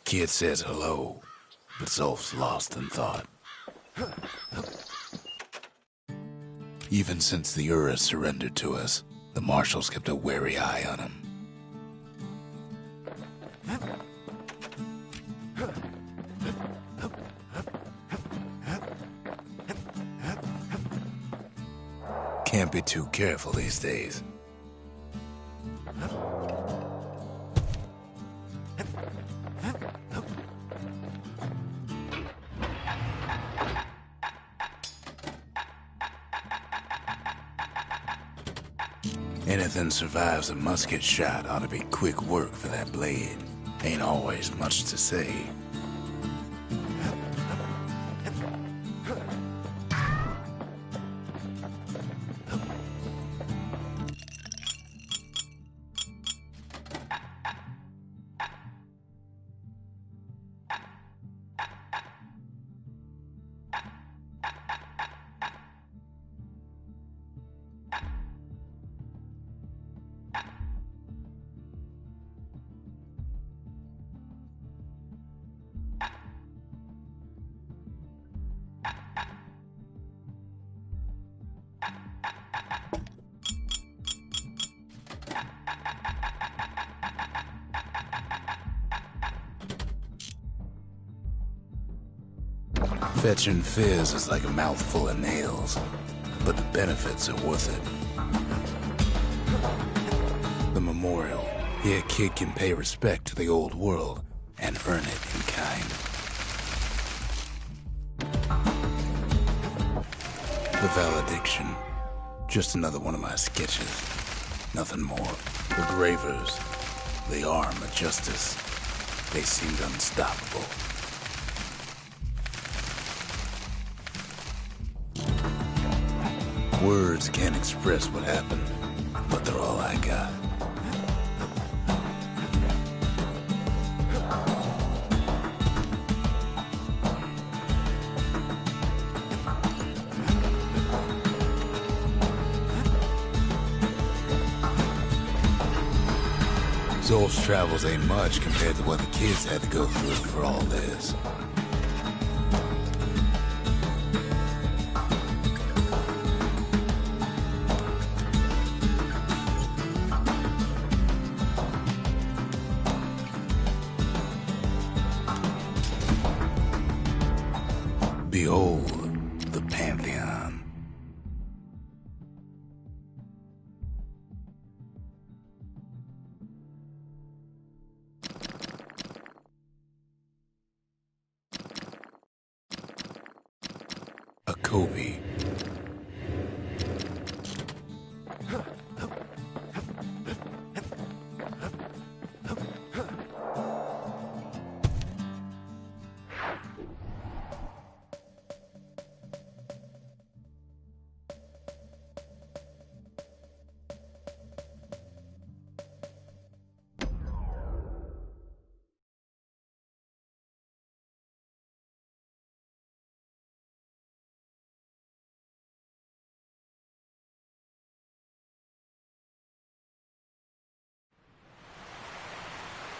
Kid says hello, but Zolf's lost in thought. Even since the Ura surrendered to us, the marshals kept a wary eye on him. Can't be too careful these days. Anything survives a musket shot ought to be quick work for that blade. Ain't always much to say. Fetching fizz is like a mouthful of nails, but the benefits are worth it. The memorial. Here a kid can pay respect to the old world and earn it in kind. The valediction. Just another one of my sketches. Nothing more. The gravers. The arm of justice. They seemed unstoppable. Words can't express what happened, but they're all I got. Zolf's travels ain't much compared to what the kids had to go through for all this. Behold, the Pantheon. A Kobe.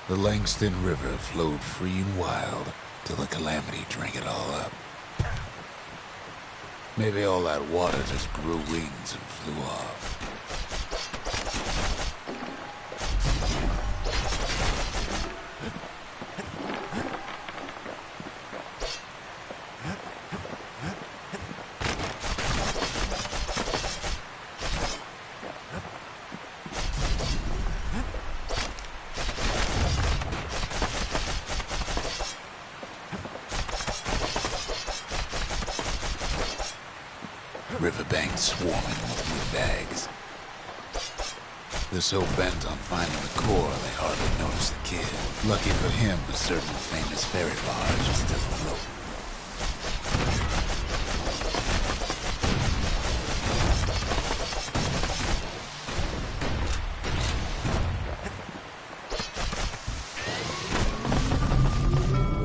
The Langston River flowed free and wild till the calamity drank it all up. Maybe all that water just grew wings and flew off. Riverbanks swarming with blue bags. They're so bent on finding the core, they hardly notice the kid. Lucky for him, a certain famous ferry barge is still afloat.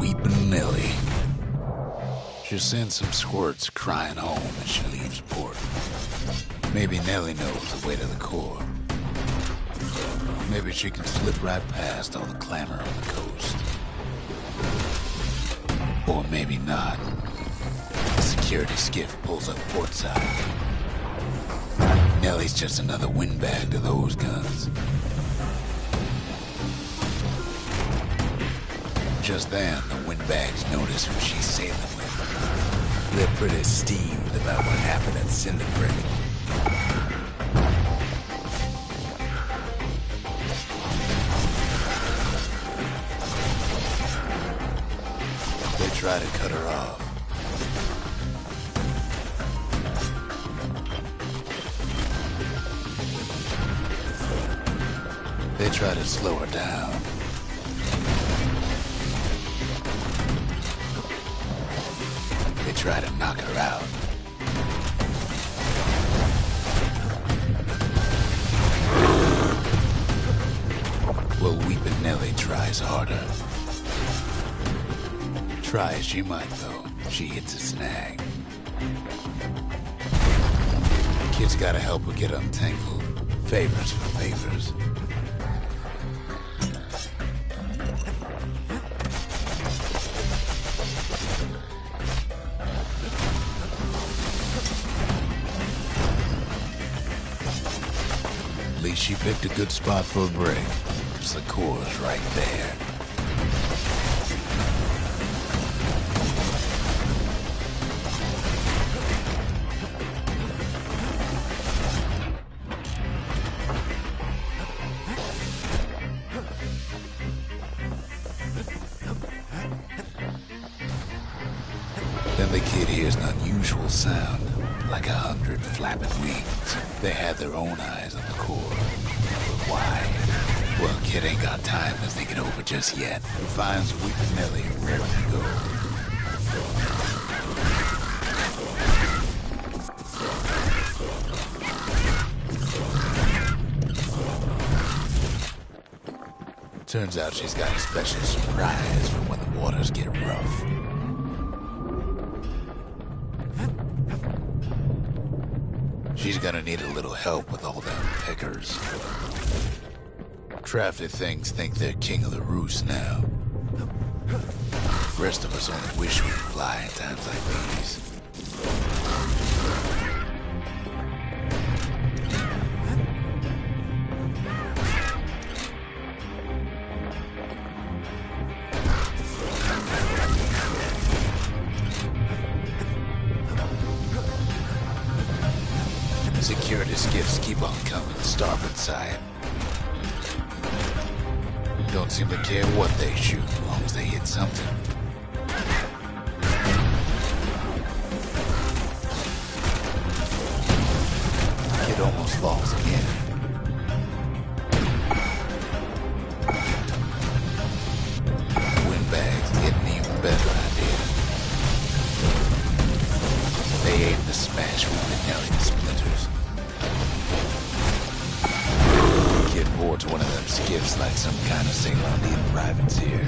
Weepin' Nellie. She'll send some squirts crying home as she leaves port. Maybe Nellie knows the way to the core. Maybe she can slip right past all the clamor on the coast. Or maybe not. The security skiff pulls up port side. Nellie's just another windbag to those guns. Just then, the windbags notice who she's sailing with. They're pretty steamed about what happened at Cinder Creek. They try to cut her off. They try to slow her down. They try to knock her out. Well, Weepin' Nellie tries harder. Try as she might, though, she hits a snag. Kid's gotta help her get untangled. Favors for favors. At least she picked a good spot for a break. The core's right there. Then the kid hears an unusual sound, like 100 flapping wings. They had their own eyes on the core. But why? Well, kid ain't got time to think it over just yet. He finds Weepin' Nellie ready to go. Turns out she's got a special surprise for when the waters get rough. She's gonna need a little help with all them pickers. Crafty things think they're king of the roost now. Rest of us only wish we could fly in times like these. Security skiffs keep on coming, starboard side. Don't seem to care what they shoot, as long as they hit something. Kid almost falls again. Windbags get an even better idea. They aim to smash Weepin' Nellie to splinters. Kid boards one of them skiffs like some kind of Ceylonian privateer.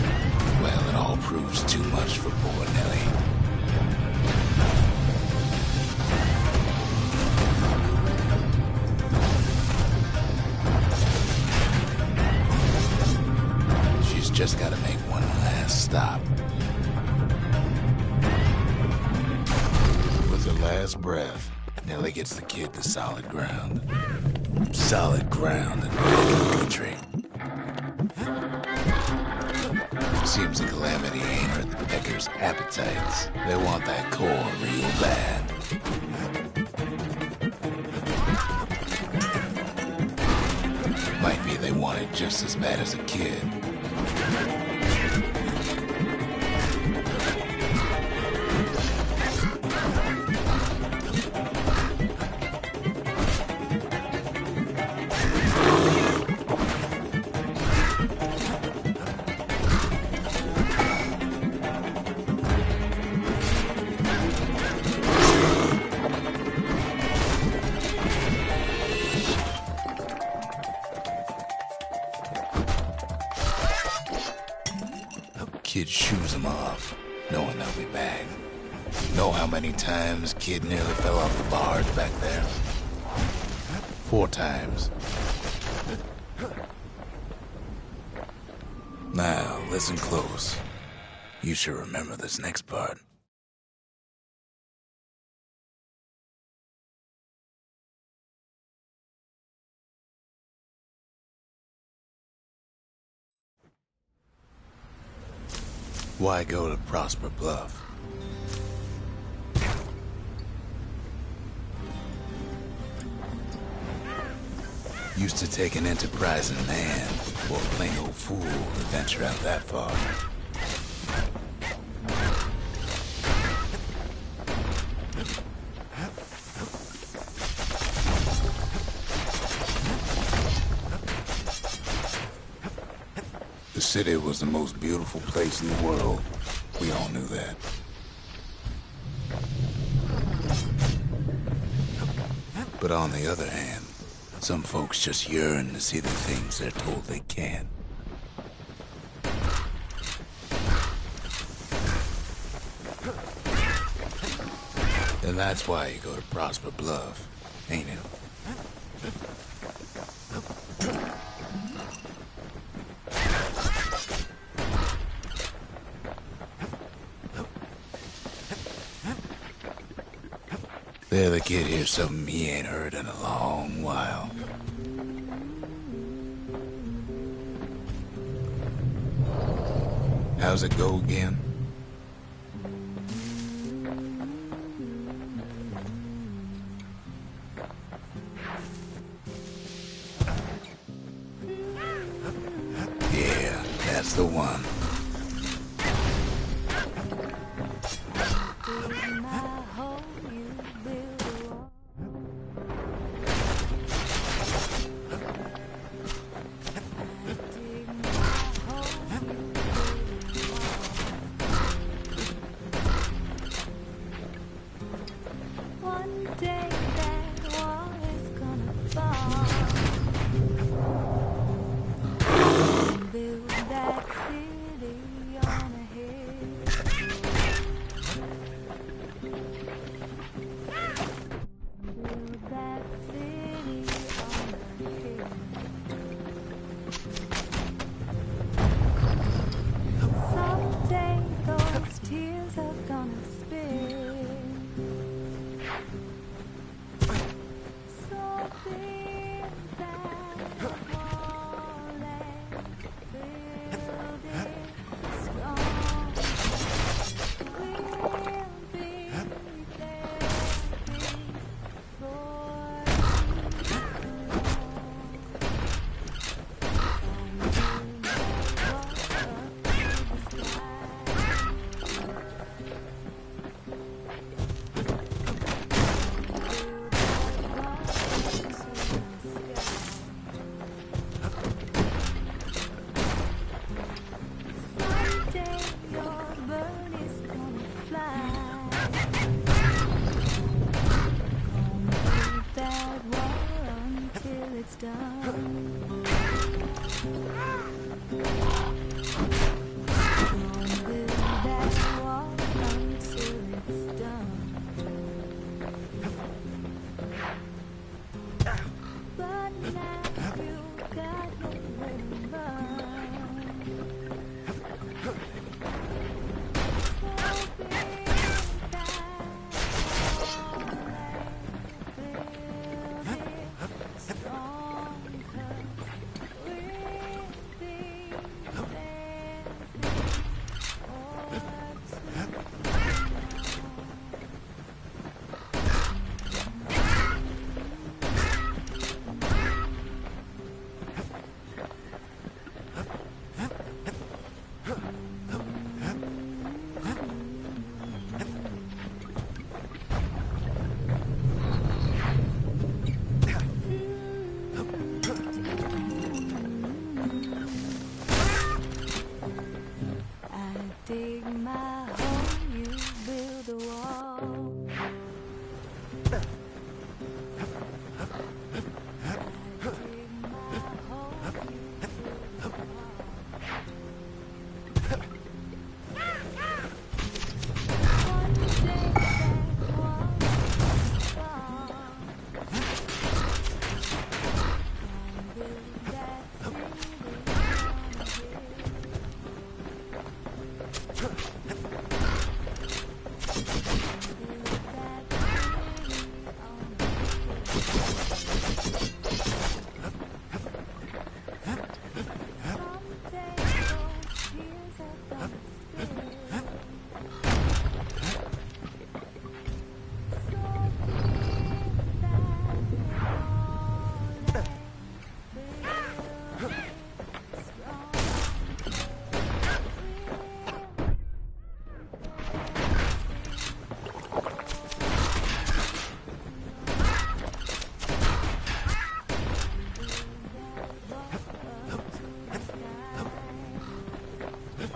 Well, it all proves too much for poor Nellie. She's just gotta make one last stop. With her last breath, Nellie gets the kid to solid ground. Solid ground and country. Seems the calamity ain't hurt the Peckers' appetites. They want that core real bad. Might be they want it just as bad as a kid. Kid shoos him off, knowing they'll be back. Know how many times Kid nearly fell off the barge back there? 4 times. Now, listen close. You should remember this next part. Why go to Prosper Bluff? Used to take an enterprising man or a plain old fool to venture out that far. The city was the most beautiful place in the world. We all knew that. But on the other hand, some folks just yearn to see the things they're told they can't. And that's why you go to Prosper Bluff, ain't it? The other kid hears something he ain't heard in a long while. How's it go again? Yeah, that's the one.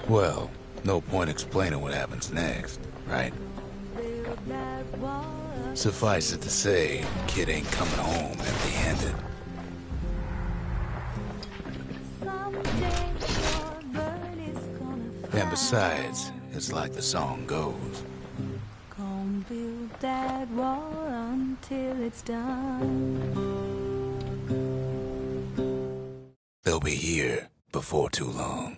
Well, no point explaining what happens next, right? Suffice it to say, kid ain't coming home empty-handed. And besides, it's like the song goes. Gonna build that wall until it's done. They'll be here before too long.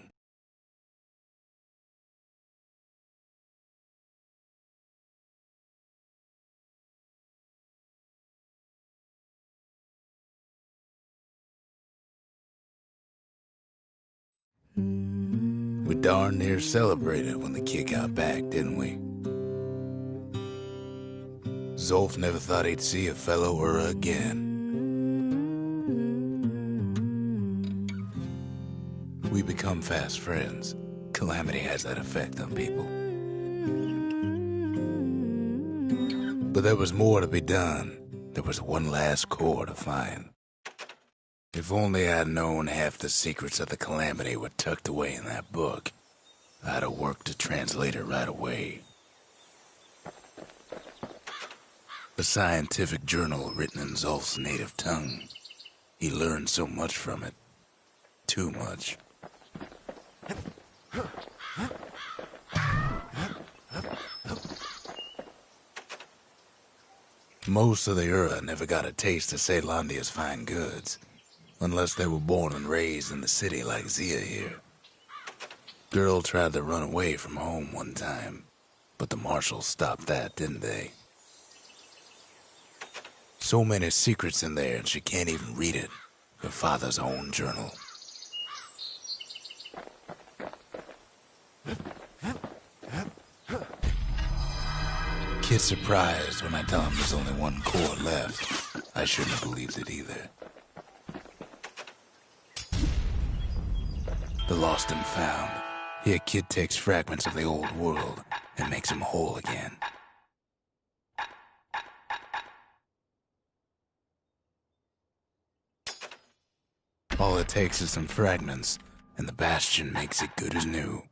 We darn near celebrated when the kid got back, didn't we? Zolf never thought he'd see a fellow or again. We become fast friends. Calamity has that effect on people. But there was more to be done. There was one last core to find. If only I'd known half the secrets of the Calamity were tucked away in that book, I'd have worked to translate it right away. A scientific journal written in Zolf's native tongue. He learned so much from it. Too much. Most of the Ura never got a taste of Caelondia's fine goods, unless they were born and raised in the city like Zia here. Girl tried to run away from home one time, but the marshals stopped that, didn't they? So many secrets in there and she can't even read it. Her father's own journal. Kid's surprised when I tell him there's only one core left. I shouldn't have believed it either. The lost and found. Here, kid takes fragments of the old world and makes them whole again. All it takes is some fragments, and the Bastion makes it good as new.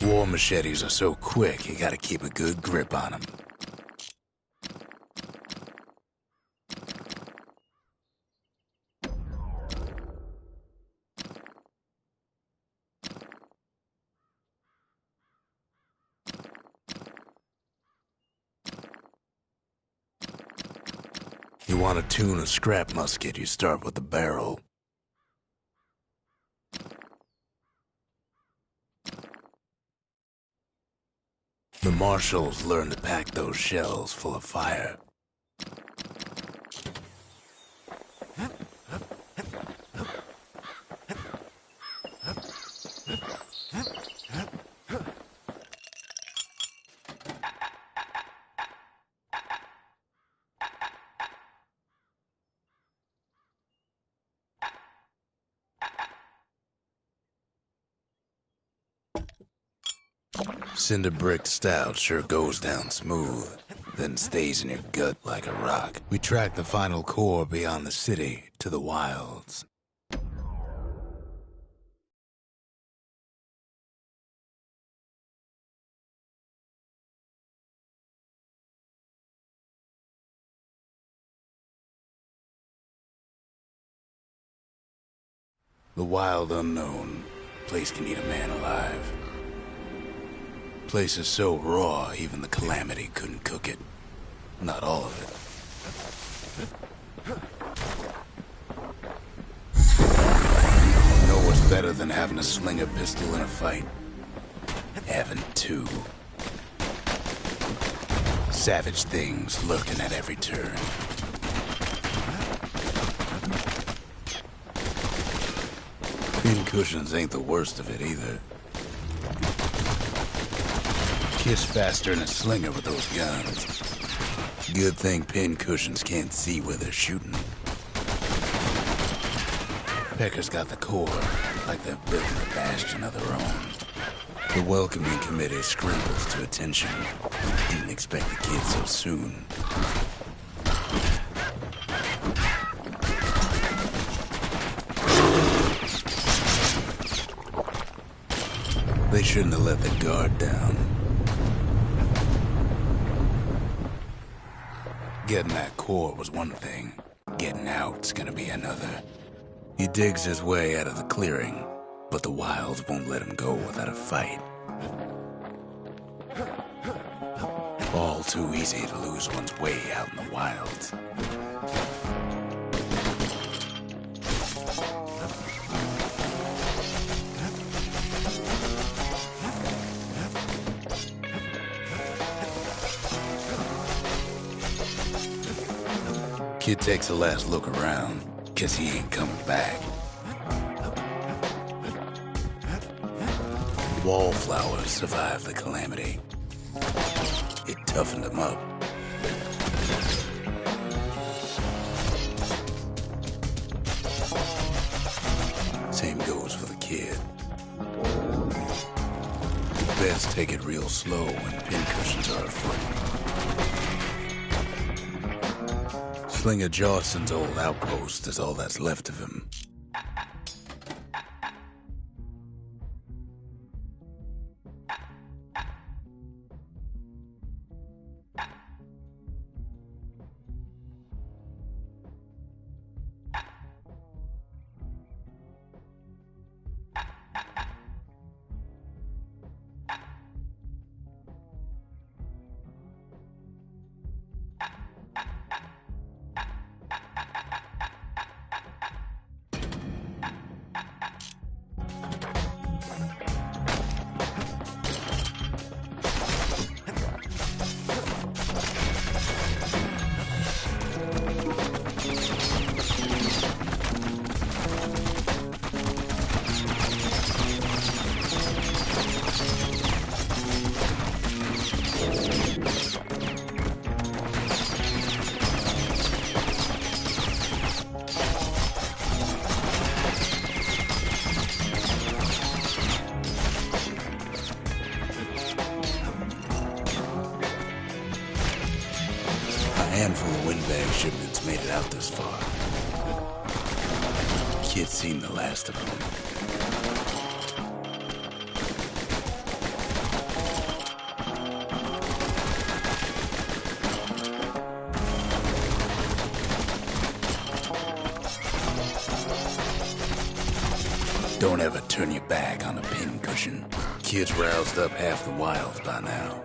War machetes are so quick, you gotta keep a good grip on them. You want to tune a scrap musket, you start with the barrel. The marshals learn to pack those shells full of fire. Cinder brick stout sure goes down smooth, then stays in your gut like a rock. We track the final core beyond the city to the wilds. The wild unknown. Place can eat a man alive. Place is so raw, even the Calamity couldn't cook it. Not all of it. You know what's better than having a slinger pistol in a fight? Having two. Savage things lurking at every turn. Pincushions ain't the worst of it either. Kiss faster than a slinger with those guns. Good thing pincushions can't see where they're shooting. Pecker's got the core, like they're building a bastion of their own. The welcoming committee scrambles to attention. Didn't expect the kid so soon. They shouldn't have let the guard down. Getting that core was one thing. Getting out's gonna be another. He digs his way out of the clearing, but the wilds won't let him go without a fight. All too easy to lose one's way out in the wilds. Kid takes a last look around, guess he ain't coming back. Wallflowers survived the Calamity. It toughened him up. Same goes for the kid. Best take it real slow when pincushions are afoot. Slinger Johnson's old outpost is all that's left of him. Handful of windbag shipments made it out this far. Kid's seen the last of them. Don't ever turn your back on a pincushion. Kid's roused up half the wilds by now.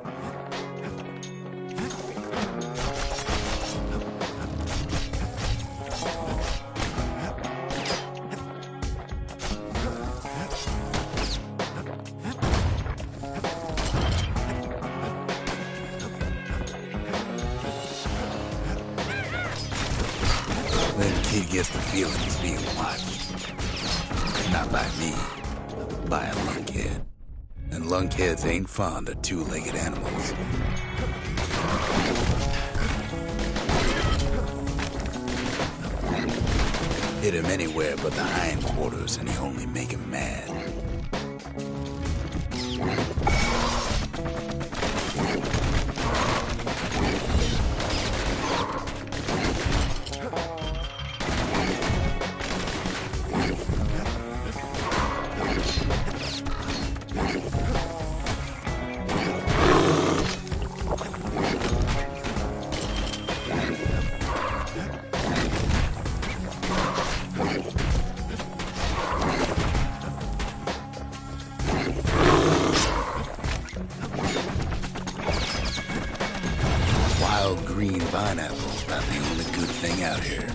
Then kid gets the feeling he's being watched. Not by me, by a lunkhead. And lunkheads ain't fond of two-legged animals. Hit him anywhere but the hindquarters and he only make him mad. pineapple's about the only good thing out here.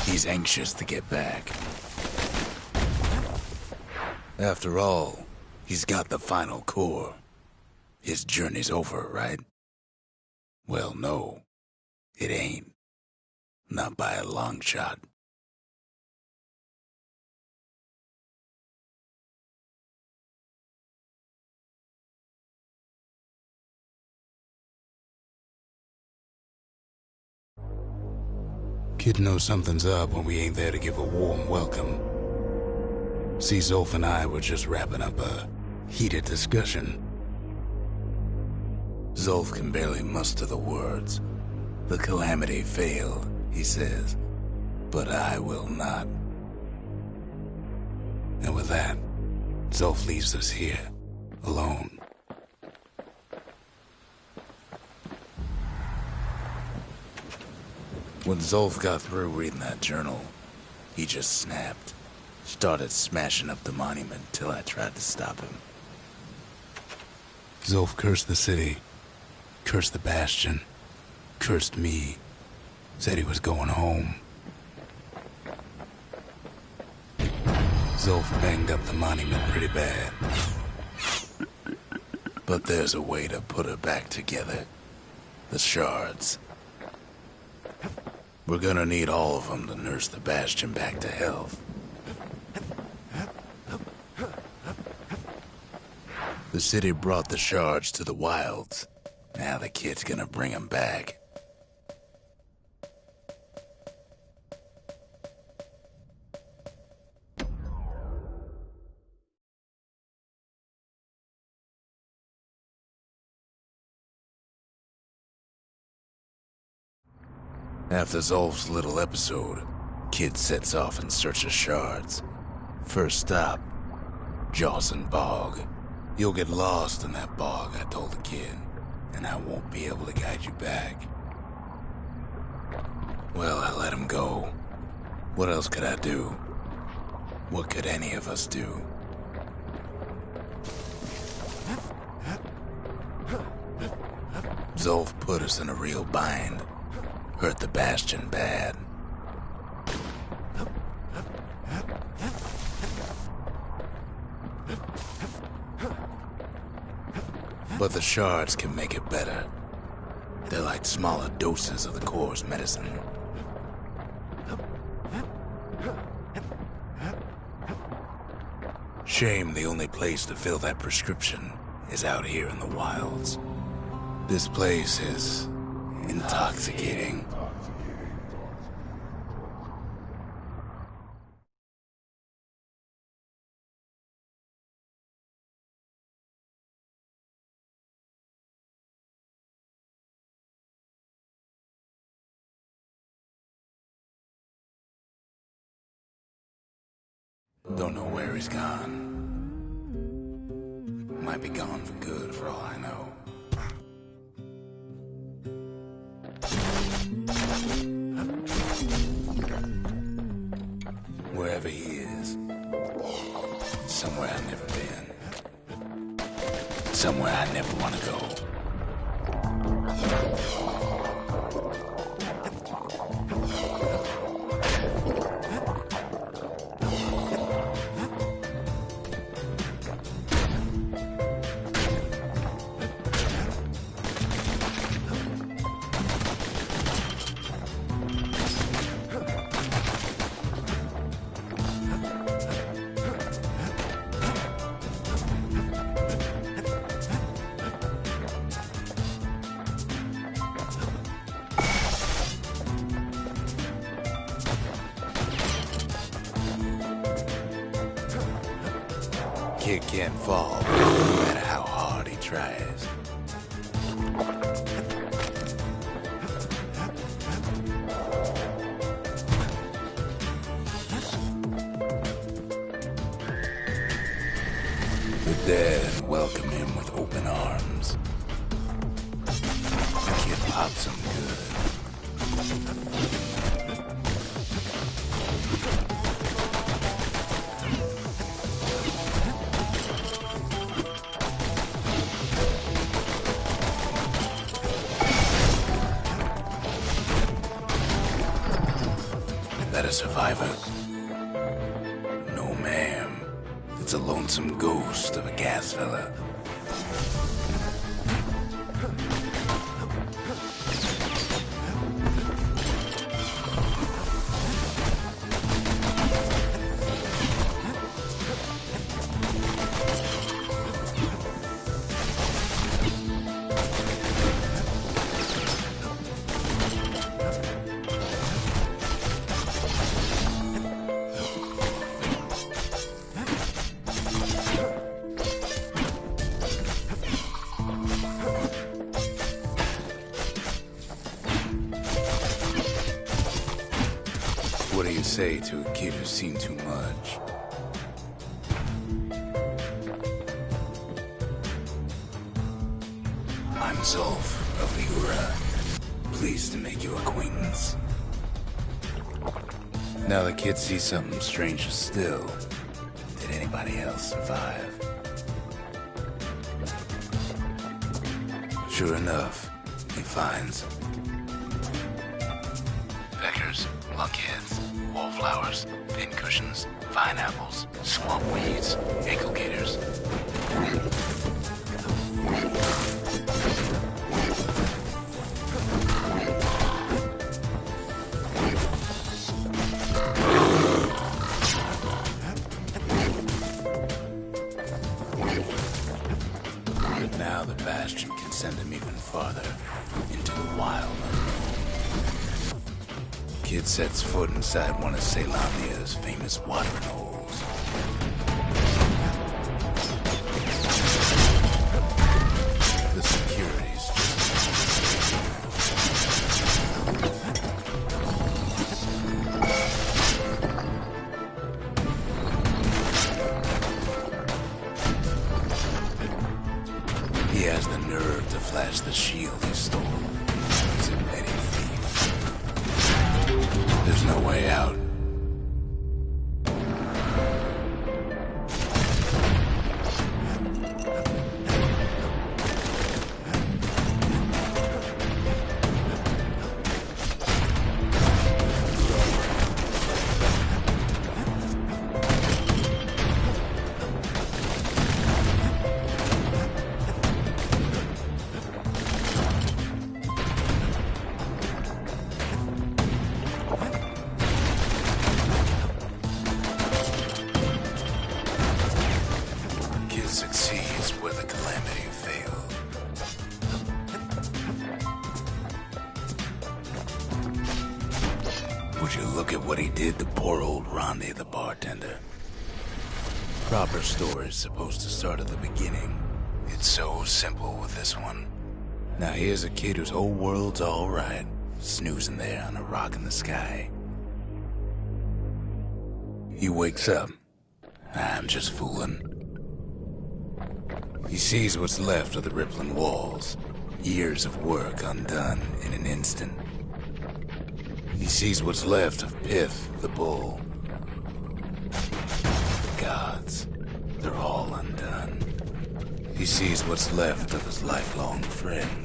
He's anxious to get back. After all, he's got the final core. His journey's over, right? Well, no, it ain't. Not by a long shot. Kid knows something's up when we ain't there to give a warm welcome. See, Zolf and I were just wrapping up a heated discussion. Zolf can barely muster the words. The calamity failed, he says, but I will not. And with that, Zolf leaves us here, alone. When Zolf got through reading that journal, he just snapped. Started smashing up the monument till I tried to stop him. Zolf cursed the city, cursed the Bastion, cursed me, said he was going home. Zolf banged up the monument pretty bad. But there's a way to put it back together. The shards. We're gonna need all of them to nurse the Bastion back to health. The city brought the shards to the wilds. Now the kid's gonna bring them back. After Zolf's little episode, Kid sets off in search of shards. First stop, Jawson Bog. You'll get lost in that bog, I told the kid, and I won't be able to guide you back. Well, I let him go. What else could I do? What could any of us do? Zolf put us in a real bind. Hurt the Bastion bad. But the shards can make it better. They're like smaller doses of the core's medicine. Shame the only place to fill that prescription is out here in the wilds. This place is intoxicating. Don't know where he's gone. Might be gone for good for all I know. Wherever he is, somewhere I've never been. Somewhere I never want to go. kid can't fall, no matter how hard he tries. The dead welcome him with open arms. The kid pops him good. That a survivor? No, ma'am. It's a lonesome ghost of a gas fella. What do you say to a kid who's seen too much? I'm Zolf of Ligura. Pleased to make your acquaintance. Now the kid sees something stranger still. Did anybody else survive? Sure enough, he finds peckers, lunkheads, wallflowers, pincushions, vine apples, swamp weeds, ankle gators. But now the Bastion can send him even farther into the wild unknown. Kid sets foot inside one of Ceylonia's famous watering holes. The security's He has the nerve to flash the shield he stole. He's a petty thief. There's no way out. Succeeds where the calamity failed. Would you look at what he did to poor old Ronde the bartender? Proper story's supposed to start at the beginning. It's so simple with this one. Now here's a kid whose whole world's alright, snoozing there on a rock in the sky. He wakes up. I'm just fooling. He sees what's left of the rippling walls, years of work undone in an instant. He sees what's left of Pith the bull. The gods, they're all undone. He sees what's left of his lifelong friend.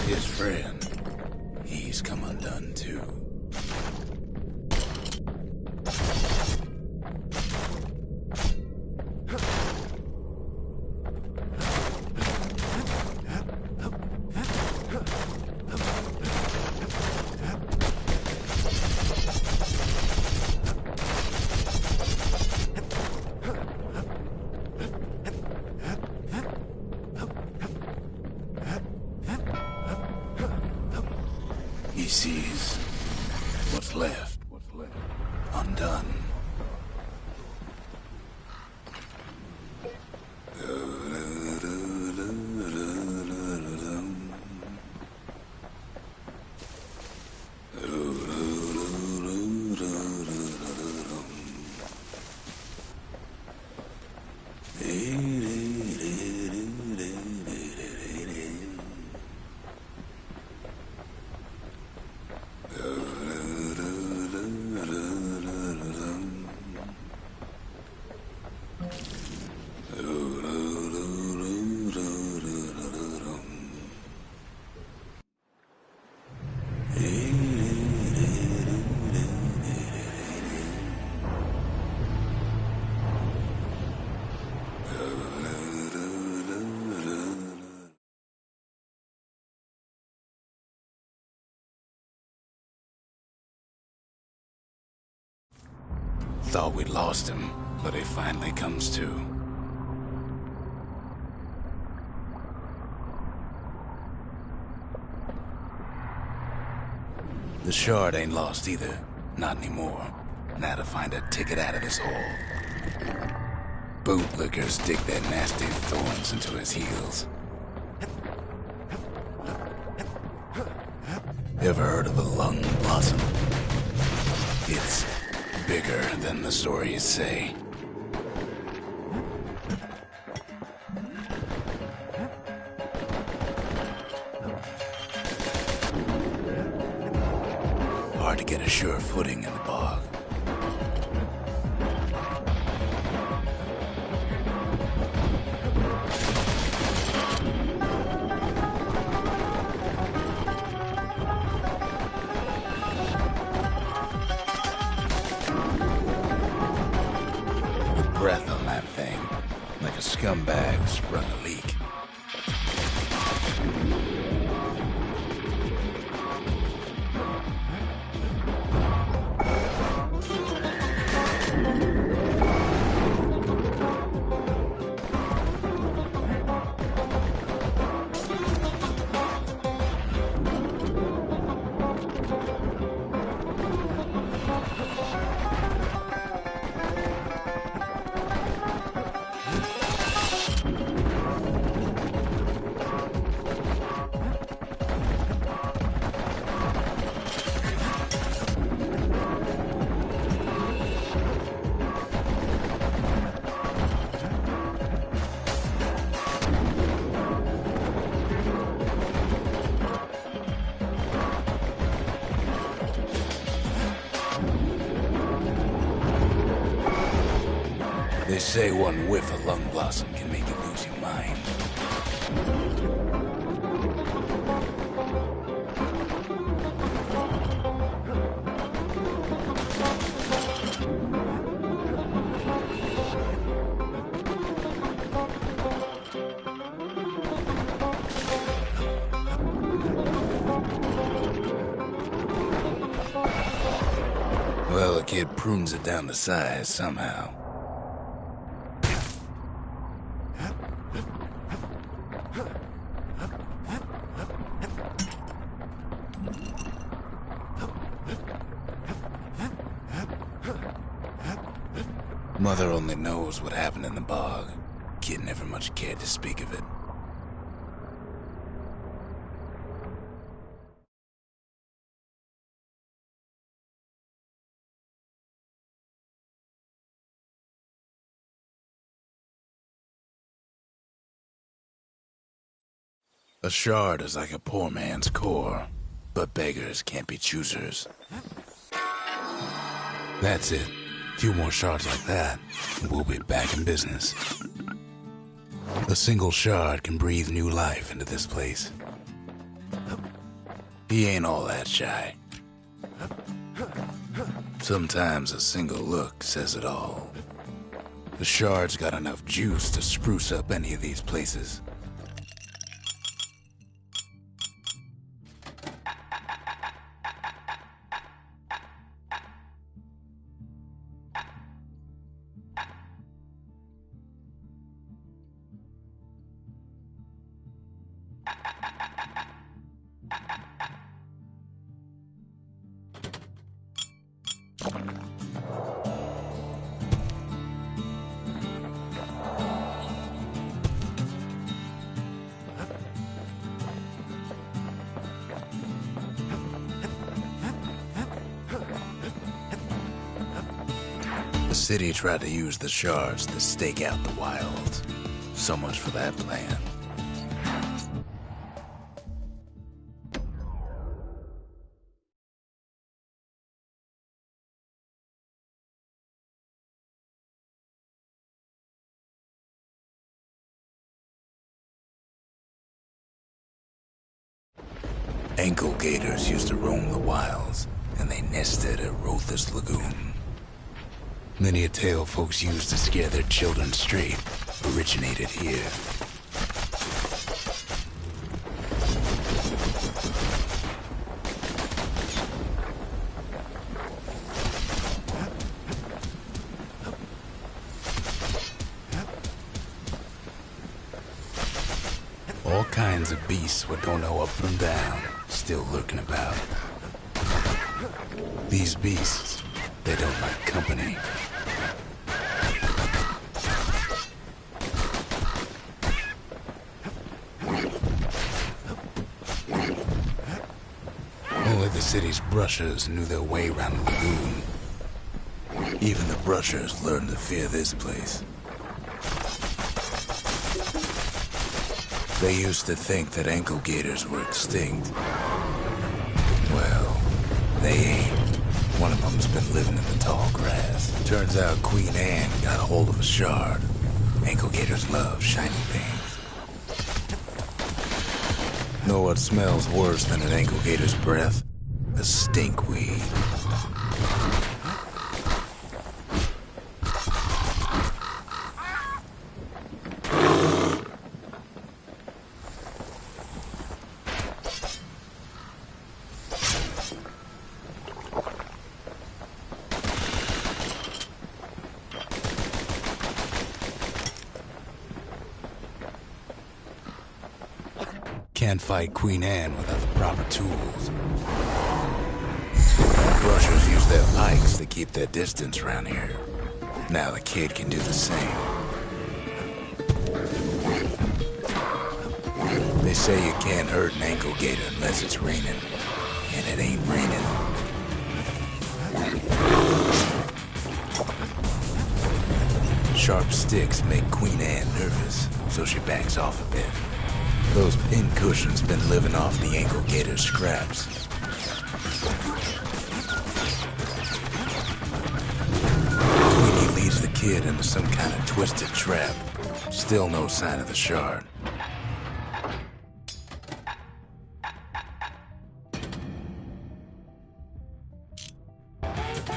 His friend, he's come undone too. sees what's left undone. Thought we'd lost him, but he finally comes to. The shard ain't lost either. Not anymore. Now to find a ticket out of this hole. Bootlickers dig their nasty thorns into his heels. Ever heard of a lung blossom? It's bigger than the stories say. Hard to get a sure footing in the bog. Breath on that thing, like a scumbag sprung a leak. They say one whiff of lung blossom can make you lose your mind. Well, the kid prunes it down to size somehow. Mother only knows what happened in the bog. Kid never much cared to speak of it. A shard is like a poor man's core, but beggars can't be choosers. That's it. A few more shards like that, and we'll be back in business. A single shard can breathe new life into this place. He ain't all that shy. Sometimes a single look says it all. The shard's got enough juice to spruce up any of these places. The city tried to use the shards to stake out the wilds. So much for that plan. Ankle gators used to roam the wilds, and they nested at Rotha's Lagoon. Many a tale folks used to scare their children straight originated here. All kinds of beasts what don't know up from down, still lurking about. These beasts, they don't like company. Only the city's brushers knew their way around the lagoon. Even the brushers learned to fear this place. They used to think that ankle gators were extinct. Well, they ain't. One of them's been living in the tall grass. Turns out Queen Anne got a hold of a shard. Ankle gators love shiny things. Know what smells worse than an ankle gator's breath? A stinkweed. Can't fight Queen Anne without the proper tools. Brushers use their pikes to keep their distance around here. Now the kid can do the same. They say you can't hurt an ankle gator unless it's raining. And it ain't raining. Sharp sticks make Queen Anne nervous, so she backs off a bit. Those pin cushions been living off the ankle gator's scraps. Queenie leads the kid into some kind of twisted trap. Still no sign of the shard.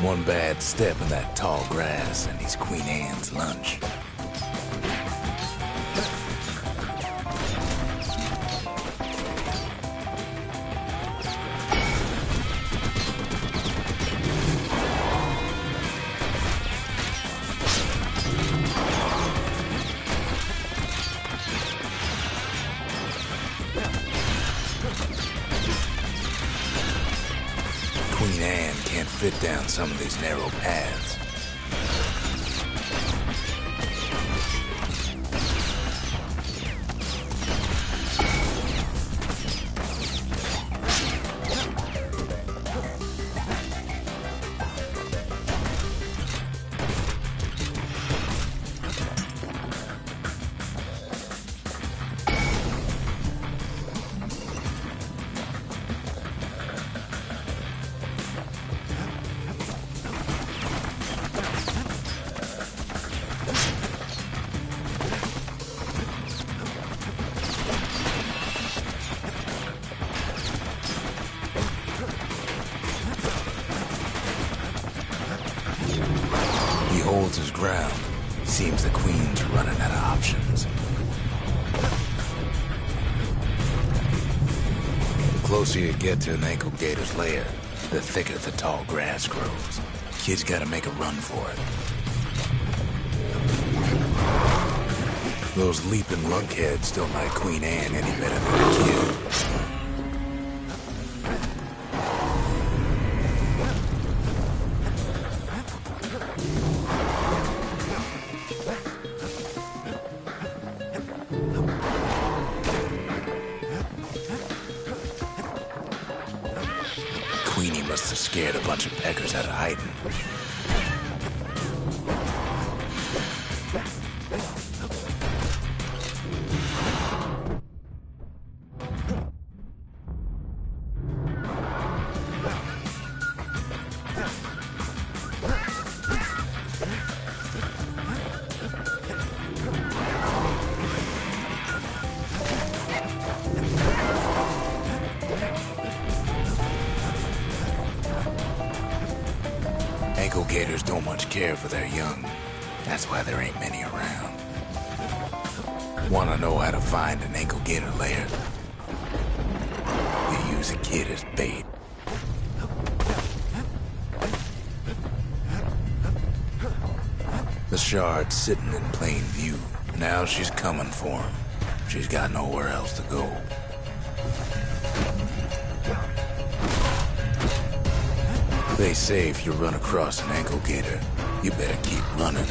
One bad step in that tall grass and he's Queen Anne's lunch. Queen Anne can't fit down some of these narrow paths. He holds his ground. Seems the queen's running out of options. The closer you get to an ankle gator's lair, the thicker the tall grass grows. Kid's gotta make a run for it. Those leaping lunkheads don't like Queen Anne any better than the kid. Queenie must have scared a bunch of peckers out of hiding. gators don't much care for their young. That's why there ain't many around. Wanna know how to find an ankle gator lair? You use a kid as bait. The shard's sitting in plain view. Now she's coming for him. She's got nowhere else to go. They say if you run across an ankle gator, you better keep running.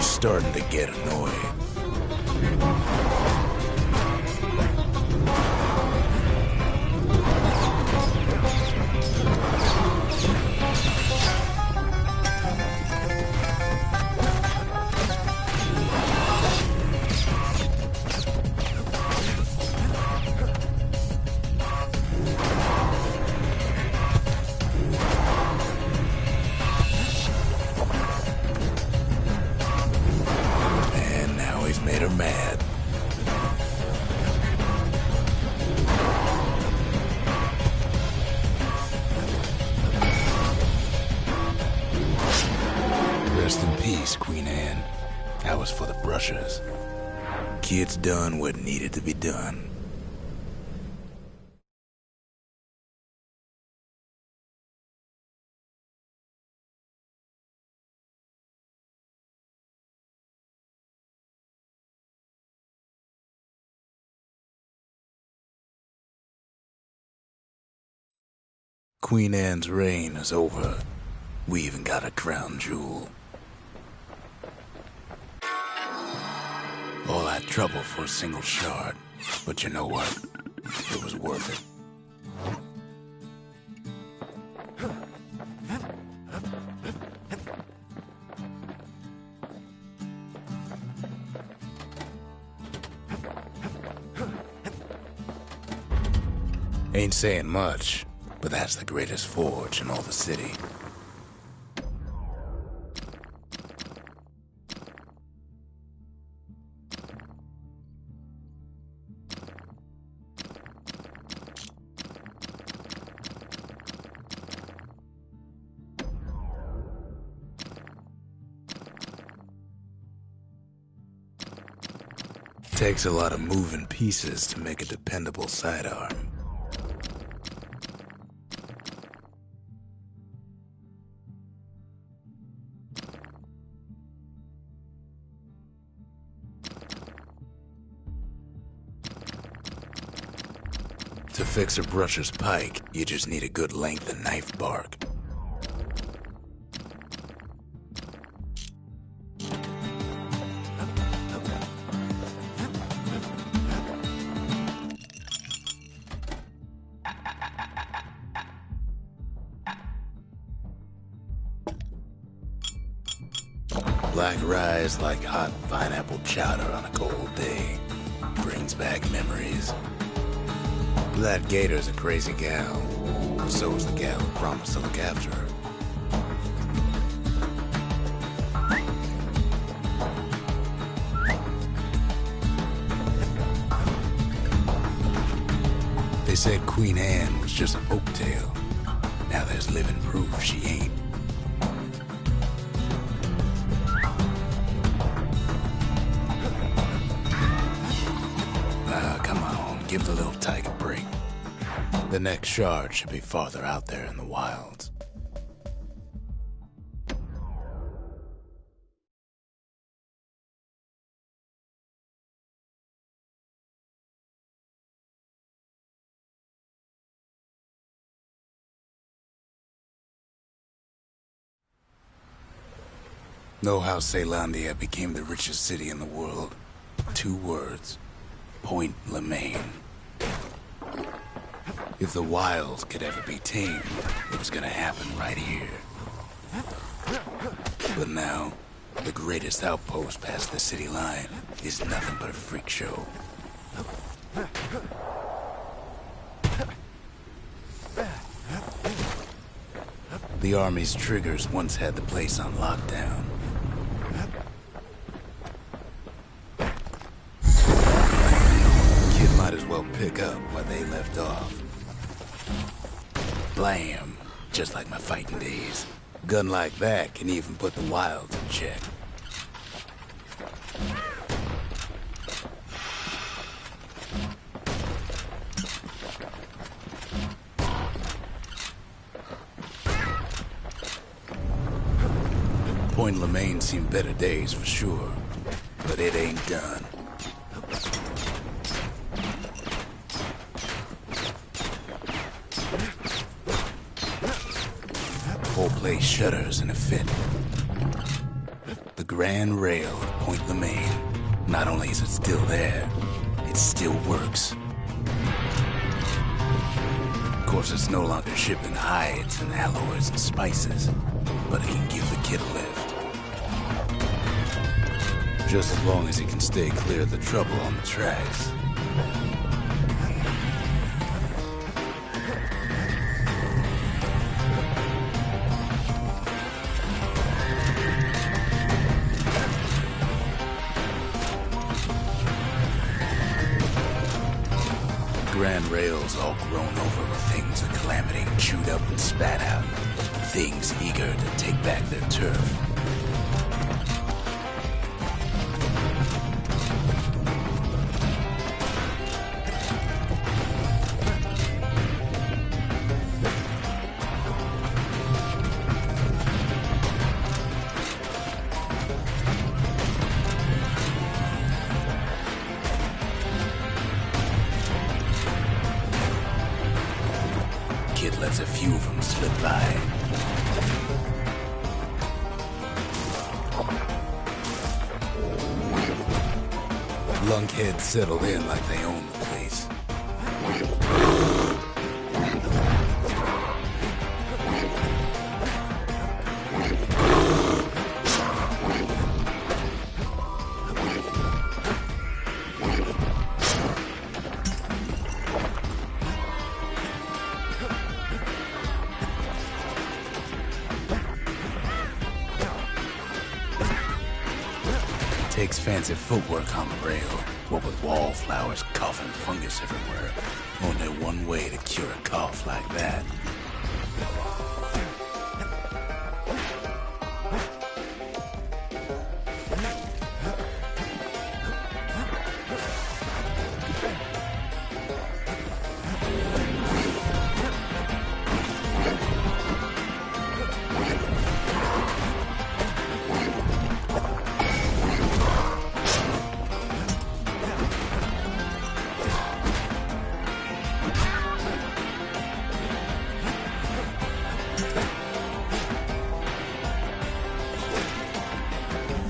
Starting to get annoyed. Made her mad. Rest in peace, Queen Anne. That was for the brushers. Kids done what needed to be done. Queen Anne's reign is over. We even got a crown jewel. All that trouble for a single shard. But you know what? It was worth it. Ain't saying much. But that's the greatest forge in all the city. Takes a lot of moving pieces to make a dependable sidearm. To fix a brusher's pike, you just need a good length of knife bark. Black rye's like hot pineapple chowder on a cold day. Brings back memories. That gator's a crazy gal. So's the gal who promised to look after her. They said Queen Anne was just a folktale. Now there's living proof she ain't. Come on, give the little tyke a break. The next shard should be farther out there in the wilds. Know how Caelondia became the richest city in the world? 2 words. Point Lemaine. If the wild could ever be tamed, it was gonna happen right here. But now, the greatest outpost past the city line is nothing but a freak show. The Army's triggers once had the place on lockdown. Kid might as well pick up where they left off. Blam! Just like my fighting days. Gun like that can even put the wilds in check. Point Lemaine seen better days for sure, but it ain't done. The whole place shudders in a fit. The Grand Rail of Point Lemaine. Not only is it still there, it still works. Of course, it's no longer shipping hides and alloys and spices, but it can give the kid a lift. Just as long as he can stay clear of the trouble on the tracks. Grand Rail's all grown over with things of calamity chewed up and spat out. Things eager to take back their turf. Kid lets a few of them slip by. Lunkheads settled in like they own the place. Takes fancy footwork on the rail, what with wallflowers, coughing fungus everywhere. Only one way to cure a cough like that.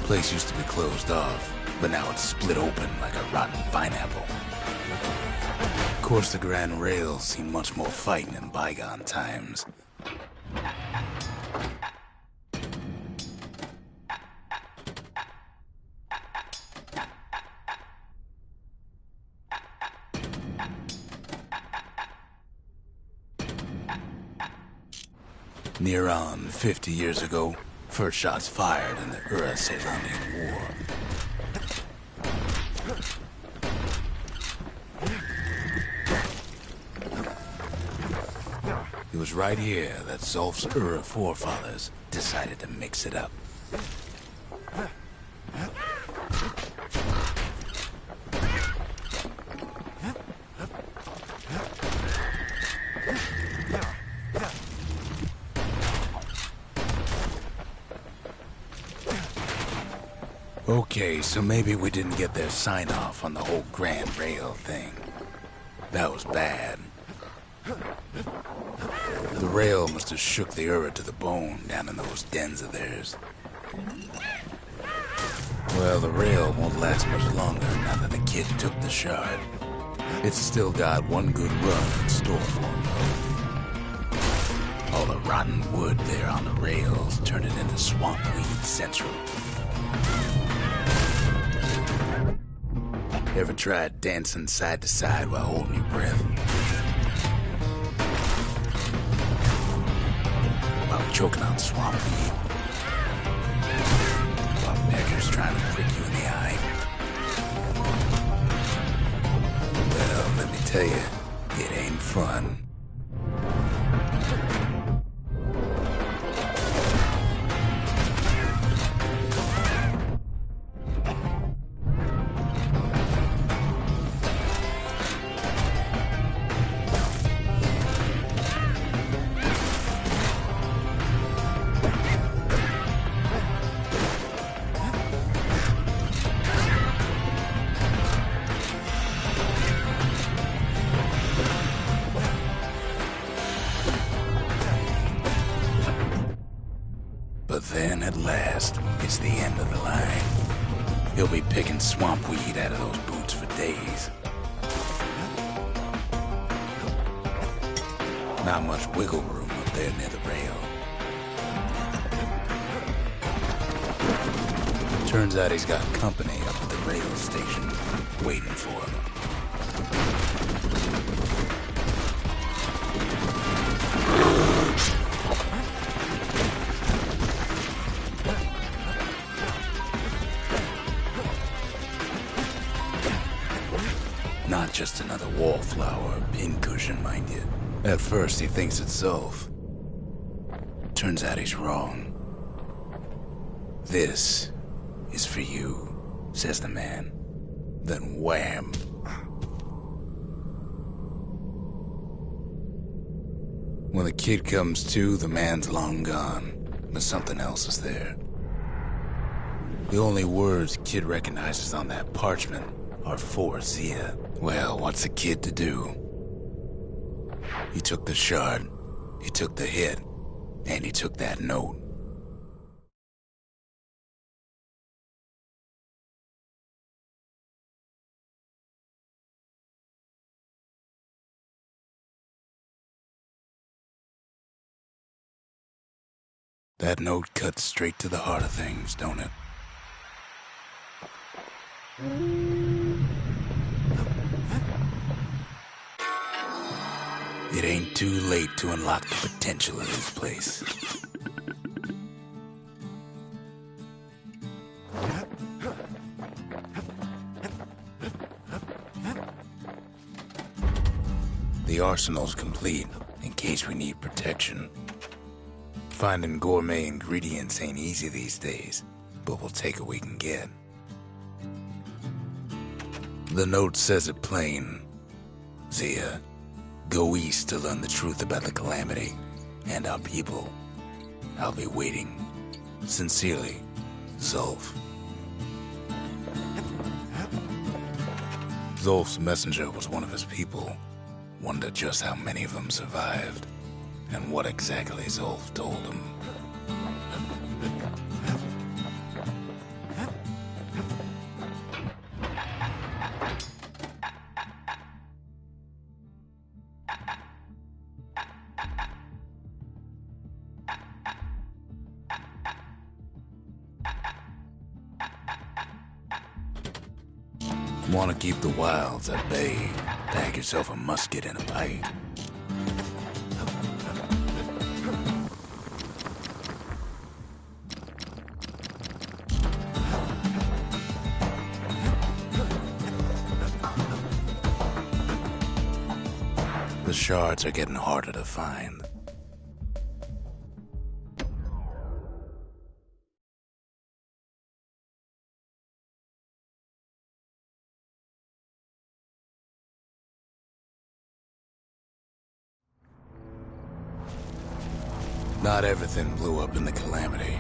Place used to be closed off, but now it's split open like a rotten pineapple. Of course, the Grand Rail's seen much more fighting in bygone times. Near on 50 years ago, first shots fired in the Ura-Ceylonian War. It was right here that Zolf's Ura forefathers decided to mix it up. Okay, so maybe we didn't get their sign-off on the whole Grand Rail thing. That was bad. The rail must have shook the Ura to the bone down in those dens of theirs. Well, the rail won't last much longer now that the kid took the shard. It's still got one good run in store for him, though. All the rotten wood there on the rails turned it into swamp weed central. Ever tried dancing side to side while holding your breath? While choking on swamp weed? While peckers trying to prick you in the eye? Well, let me tell you, it ain't fun. But then, at last, it's the end of the line. He'll be picking swamp weed out of those boots for days. Not much wiggle room up there near the rail. Turns out he's got company up at the rail station, waiting for him. Not just another wallflower or pincushion, mind you. At first he thinks it's Zulf. Turns out he's wrong. This is for you, says the man. Then wham! When the kid comes to, the man's long gone, but something else is there. The only words kid recognizes on that parchment are for Zia. Well, what's a kid to do? He took the shard, he took the hit, and he took that note. That note cuts straight to the heart of things, don't it? It ain't too late to unlock the potential of this place. The arsenal's complete, in case we need protection. Finding gourmet ingredients ain't easy these days, but we'll take what we can get. The note says it plain. Zia, go east to learn the truth about the calamity and our people. I'll be waiting. Sincerely, Zulf. Zulf's messenger was one of his people. Wonder just how many of them survived, and what exactly Zulf told him. Want to keep the wilds at bay? Pack yourself a musket and a pipe. The shards are getting harder to find. Not everything blew up in the calamity.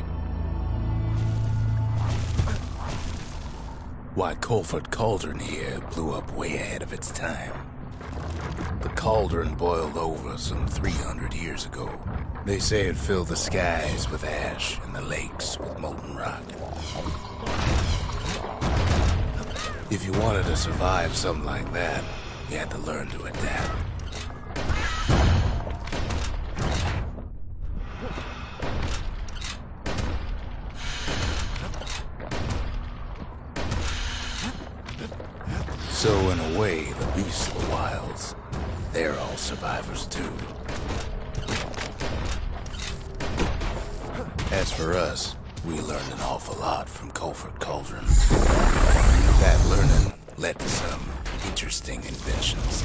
Why, Colford Cauldron here blew up way ahead of its time. The cauldron boiled over some 300 years ago. They say it filled the skies with ash and the lakes with molten rock. If you wanted to survive something like that, You had to learn to adapt. So in a way, the beasts of the wilds, they're all survivors too. As for us, we learned an awful lot from Culford Cauldron. That learning led to some interesting inventions.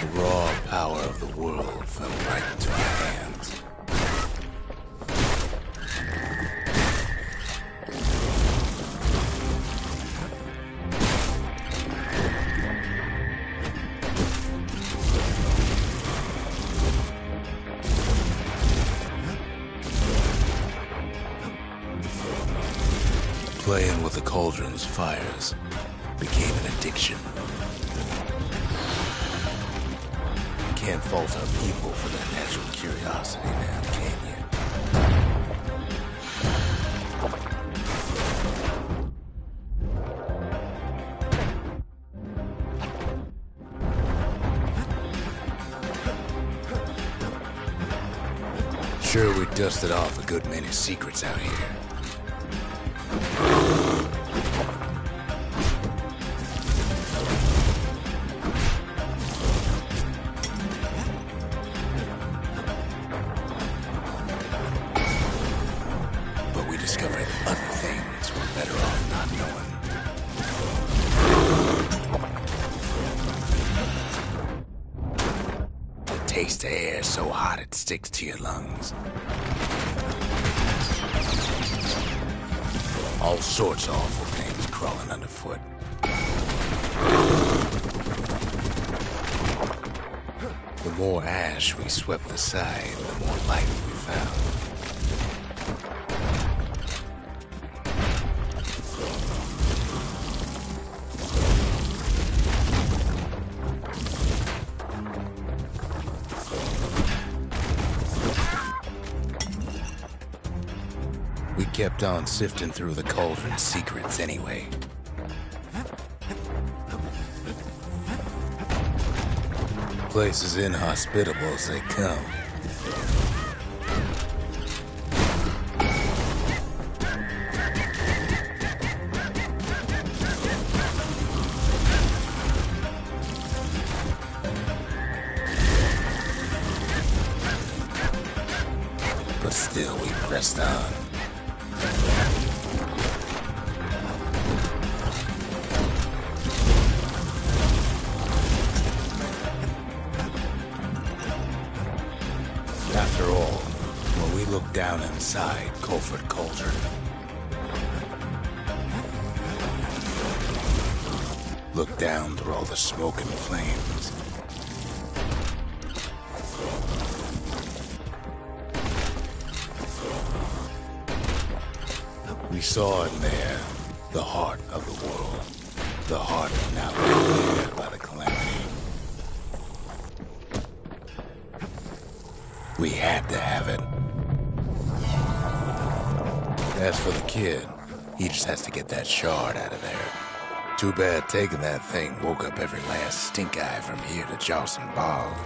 The raw power of the world fell right into our hands. Playing with the cauldron's fires became an addiction. Can't fault our people for their natural curiosity now, can you? Sure, we dusted off a good many secrets out here. Discovered other things we're better off not knowing. The taste of air so hot it sticks to your lungs. All sorts of awful things crawling underfoot. The more ash we swept aside, the more light we found. We kept on sifting through the cauldron's secrets anyway. Place as inhospitable as they come. But still we pressed on. After all, when we looked down inside Culford Cauldron, looked down through all the smoke and flames, we saw in there the heart of the world, the heart now cleared by the calamity. We had to have it. As for the kid, he just has to get that shard out of there. Too bad taking that thing woke up every last stink eye from here to Jawson Bog.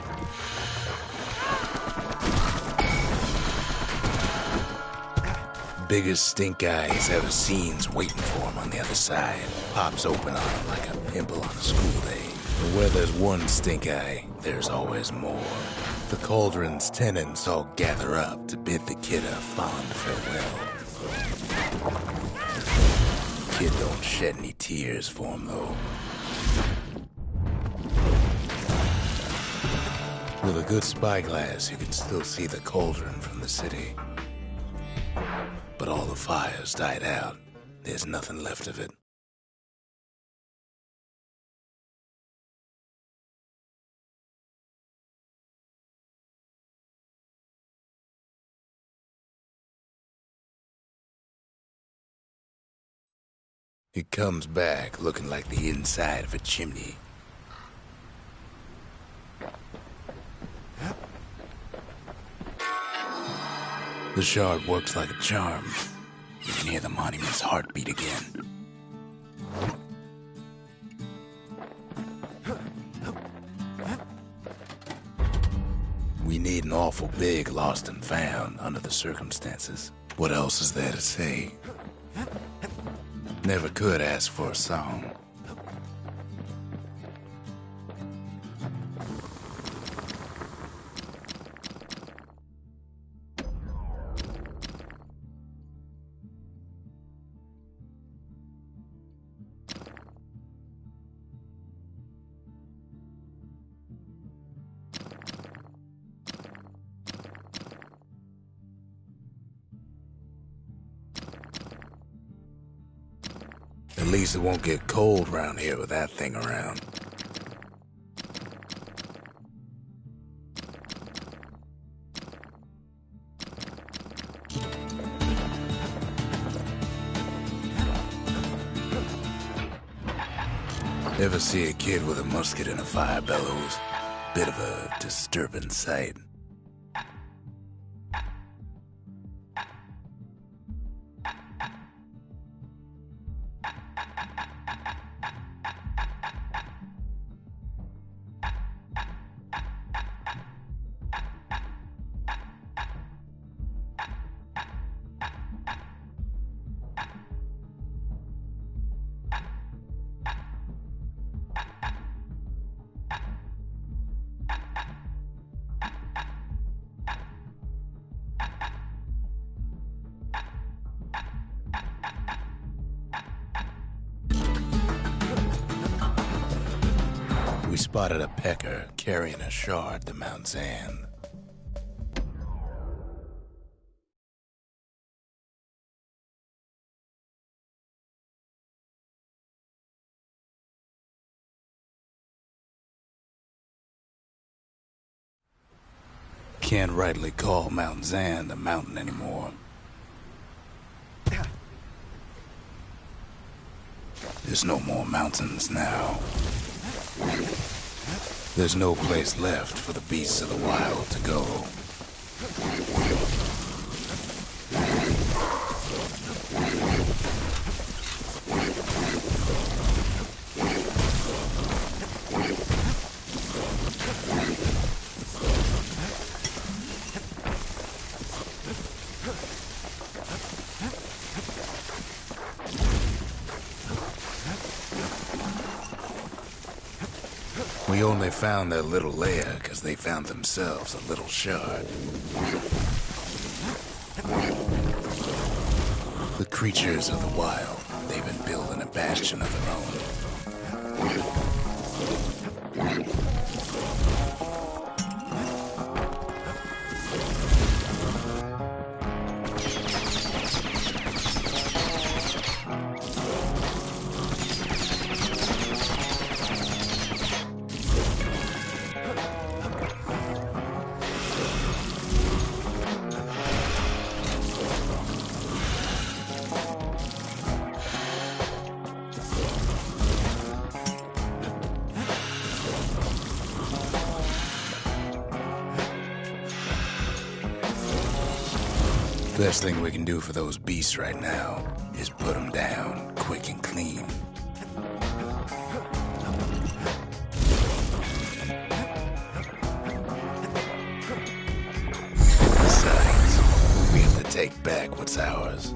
Biggest stink eye he's ever seen's waiting for him on the other side. Pops open on him like a pimple on a school day. But where there's one stink eye, there's always more. The cauldron's tenants all gather up to bid the kid a fond farewell. Kid don't shed any tears for him, though. With a good spyglass, you can still see the cauldron from the city. But all the fires died out. There's nothing left of it. It comes back looking like the inside of a chimney. The shard works like a charm. You can hear the monument's heartbeat again. beating awful big, lost and found under the circumstances. What else is there to say? Never could ask for a song. At least it won't get cold around here with that thing around. Ever see a kid with a musket and a fire bellows? Bit of a disturbing sight. We spotted a pecker carrying a shard to Mount Zan. Can't rightly call Mount Zan a mountain anymore. There's no more mountains now. There's no place left for the beasts of the wild to go. We only found their little lair because they found themselves a little shard. The creatures of the wild, they've been building a bastion of their own. Best thing we can do for those beasts right now is put them down quick and clean. Besides, we have to take back what's ours.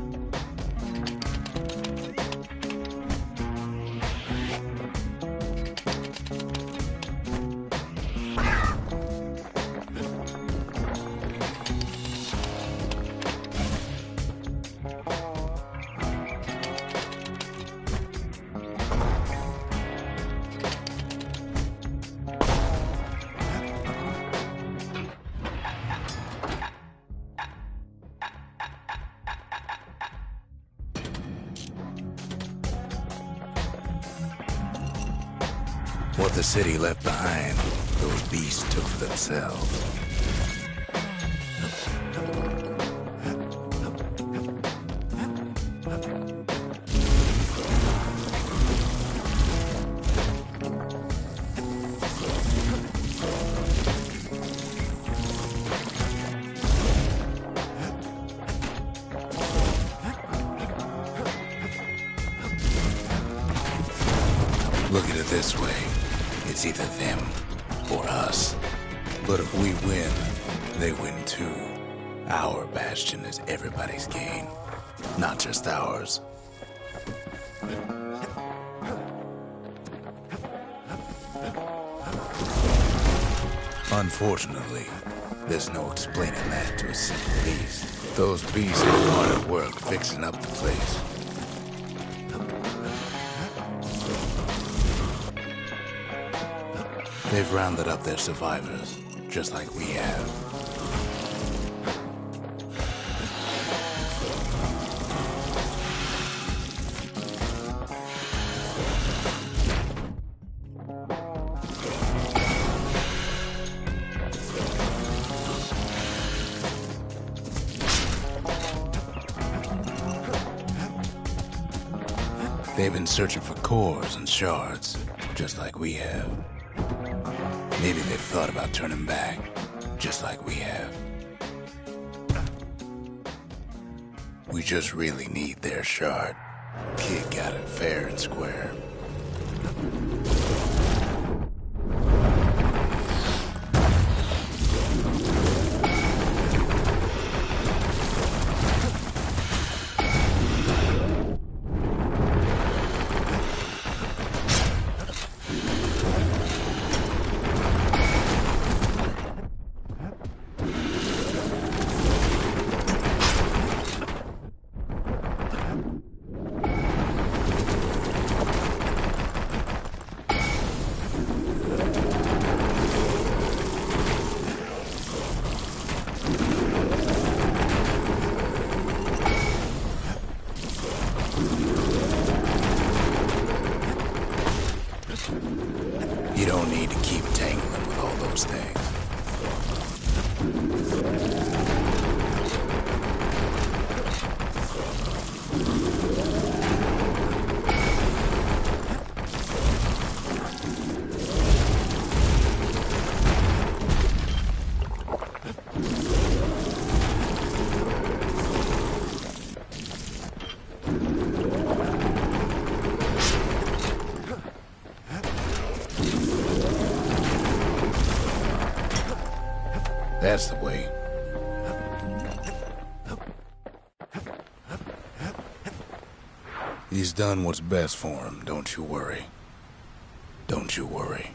What the city left behind, those beasts took for themselves. Look at it this way. It's either them or us. But if we win, they win too. Our Bastion is everybody's gain, not just ours. Unfortunately, there's no explaining that to a simple beast. Those beasts are hard at work fixing up the place. They've rounded up their survivors, just like we have. They've been searching for cores and shards, just like we have. Maybe they've thought about turning back, just like we have. We just really need their shard. Kid got it fair and square. You don't need to keep tangling with all those things. That's the way. He's done what's best for him, don't you worry. Don't you worry.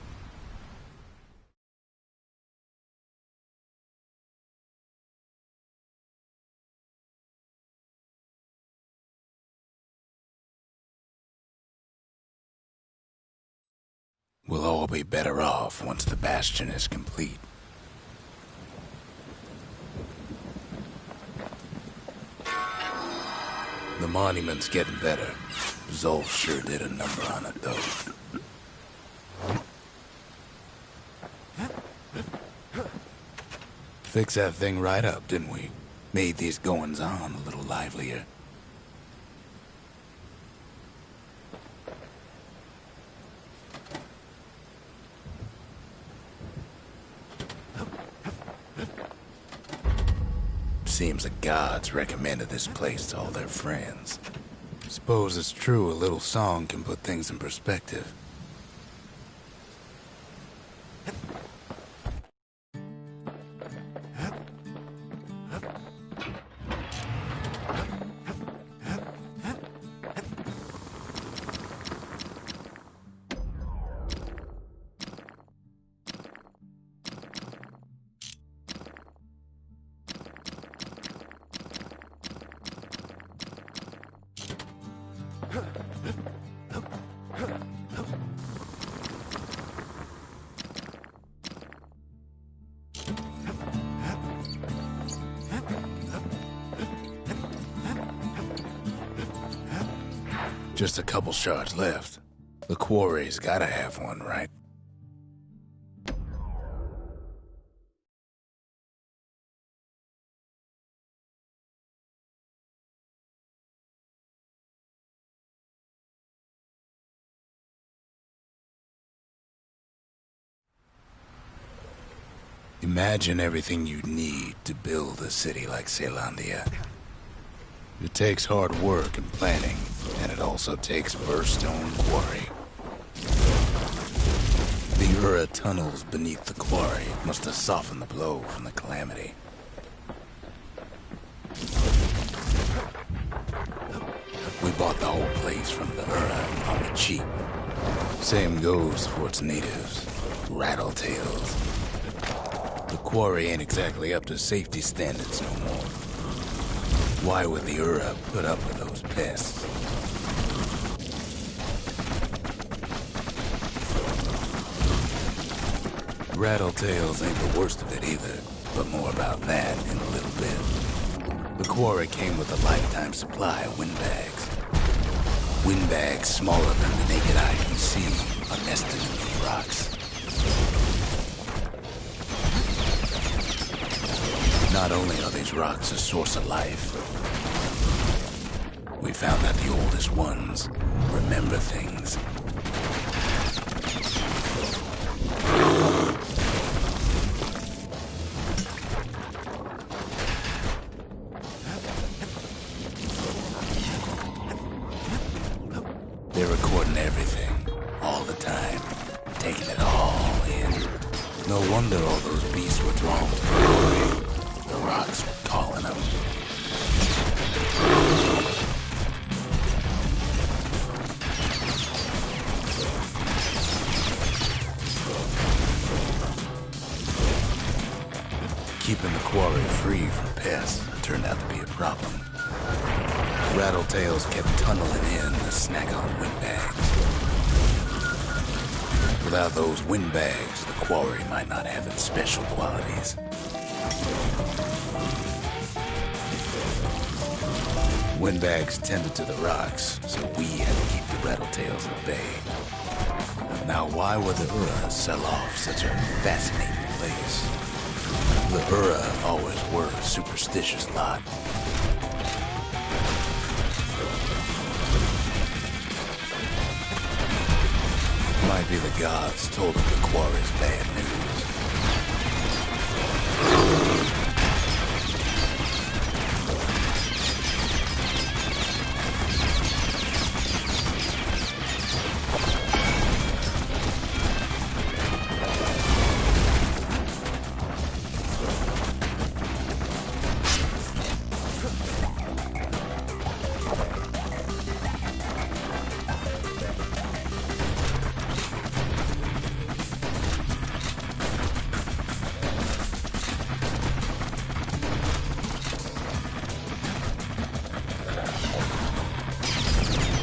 We'll all be better off once the Bastion is complete. The monument's getting better. Zolf sure did a number on it, though. Fixed that thing right up, didn't we? Made these goings-on a little livelier. Seems the gods recommended this place to all their friends. Suppose it's true a little song can put things in perspective. Just a couple shards left. The quarry's gotta have one, right? Imagine everything you'd need to build a city like Caelondia. It takes hard work and planning, and it also takes Burstone Quarry. The Ura tunnels beneath the quarry must have softened the blow from the calamity. We bought the whole place from the Ura on the cheap. Same goes for its natives, rattletails. The quarry ain't exactly up to safety standards no more. Why would the Ura put up with those pests? Rattletails ain't the worst of it either, but more about that in a little bit. The quarry came with a lifetime supply of windbags. Windbags smaller than the naked eye can see are nested in these rocks. Not only are these rocks a source of life, we found that the oldest ones remember things. They're recording everything, all the time, taking it all in. No wonder all those beasts were drawn to the quarry. The rocks were calling them. Keeping the quarry free from pests turned out to be a problem. Rattletails kept tunneling in to snack on windbags. Without those windbags, the quarry might not have its special qualities. Windbags tended to the rocks, so we had to keep the rattletails at bay. Now, why would the Ura sell off such a fascinating place? The Ura always were a superstitious lot. Might be the gods told them the quarry's bad news.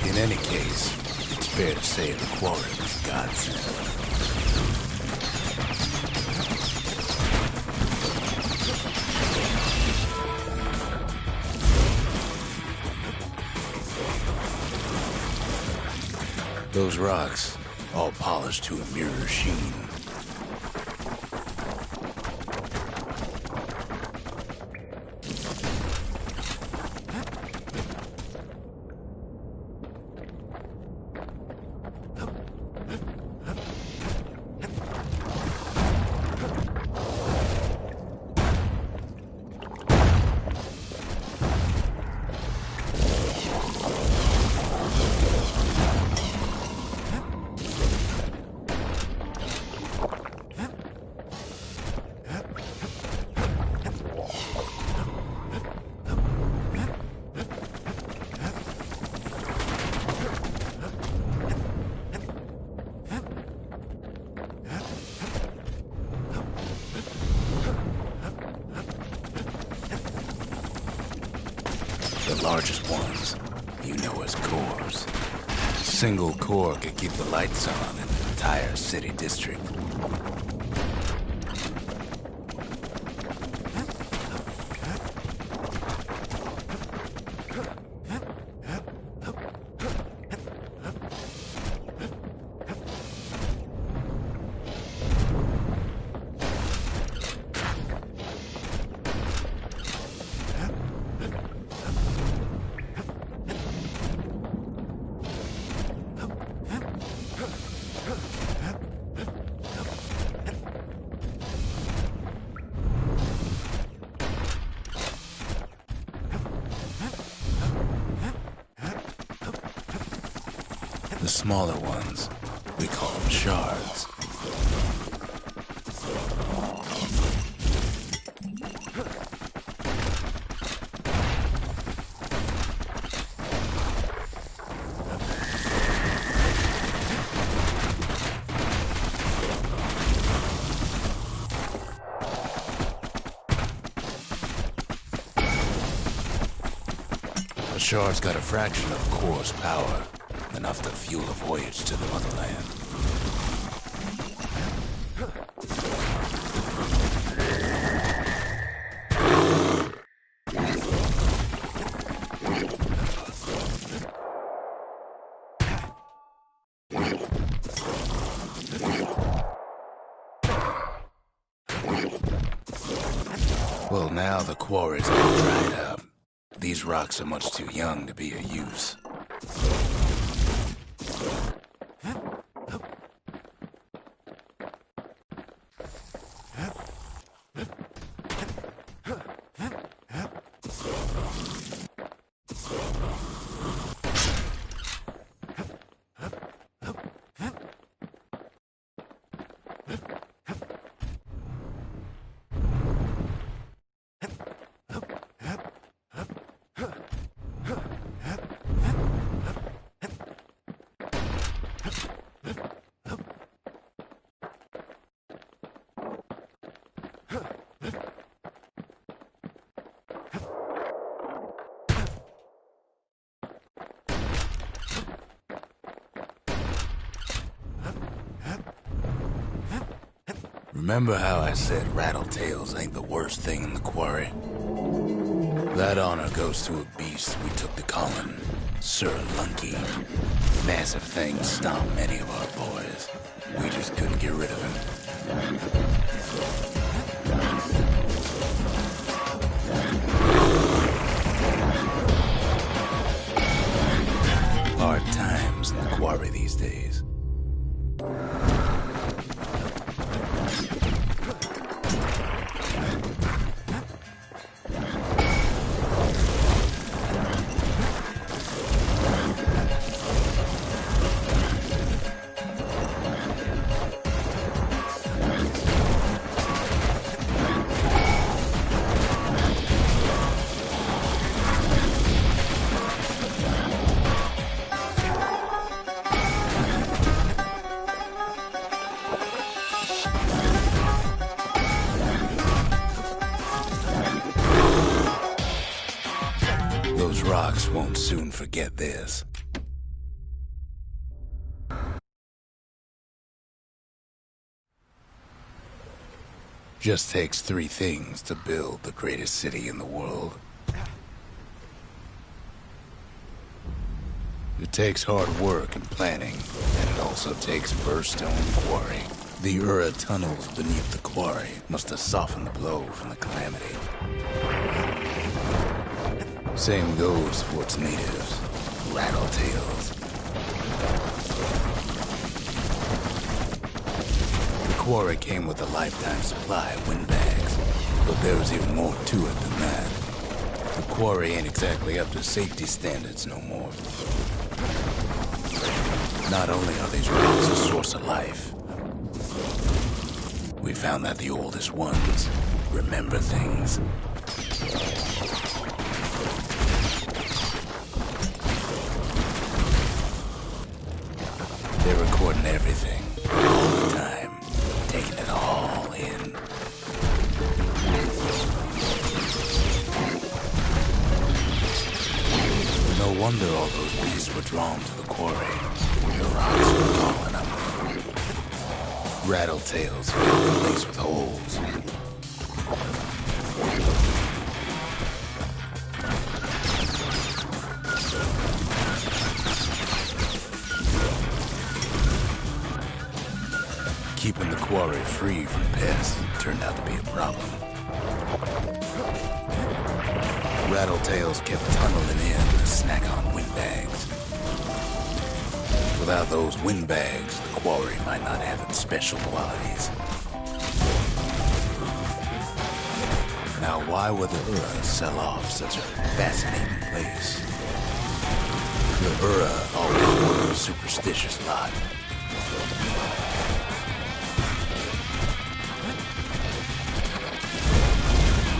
In any case, it's fair to say the quarry was godsend. Those rocks, all polished to a mirror sheen. The largest ones, you know as cores. A single core could keep the lights on in an entire city district. The smaller ones, we call them shards. shard's got a fraction of the core's power, enough to fuel a voyage to the motherland. Well, now the quarry's all dried up. These rocks are much too young to be of use. Remember how I said Rattletails ain't the worst thing in the quarry? That honor goes to a beast we took to Colin, Sir Lunky. Massive thing stomped many of our boys. We just couldn't get rid of him. Hard times in the quarry these days. Those rocks won't soon forget this. Just takes 3 things to build the greatest city in the world. It takes hard work and planning, and it also takes Burstone Quarry. The Ura tunnels beneath the quarry must have softened the blow from the calamity. Same goes for its natives, Rattletails. The quarry came with a lifetime supply of windbags, but there was even more to it than that. The quarry ain't exactly up to safety standards no more. Not only are these rocks a source of life, we found that the oldest ones remember things. They're recording everything, all the time, taking it all in. No wonder all those beasts were drawn to the quarry. The rocks were calling them. Rattletails filled the place with holes. Keeping the quarry free from pests turned out to be a problem. Rattletails kept tunneling in to snack on windbags. Without those windbags, the quarry might not have its special qualities. Now, why would the Ura sell off such a fascinating place? The Ura always were a superstitious lot.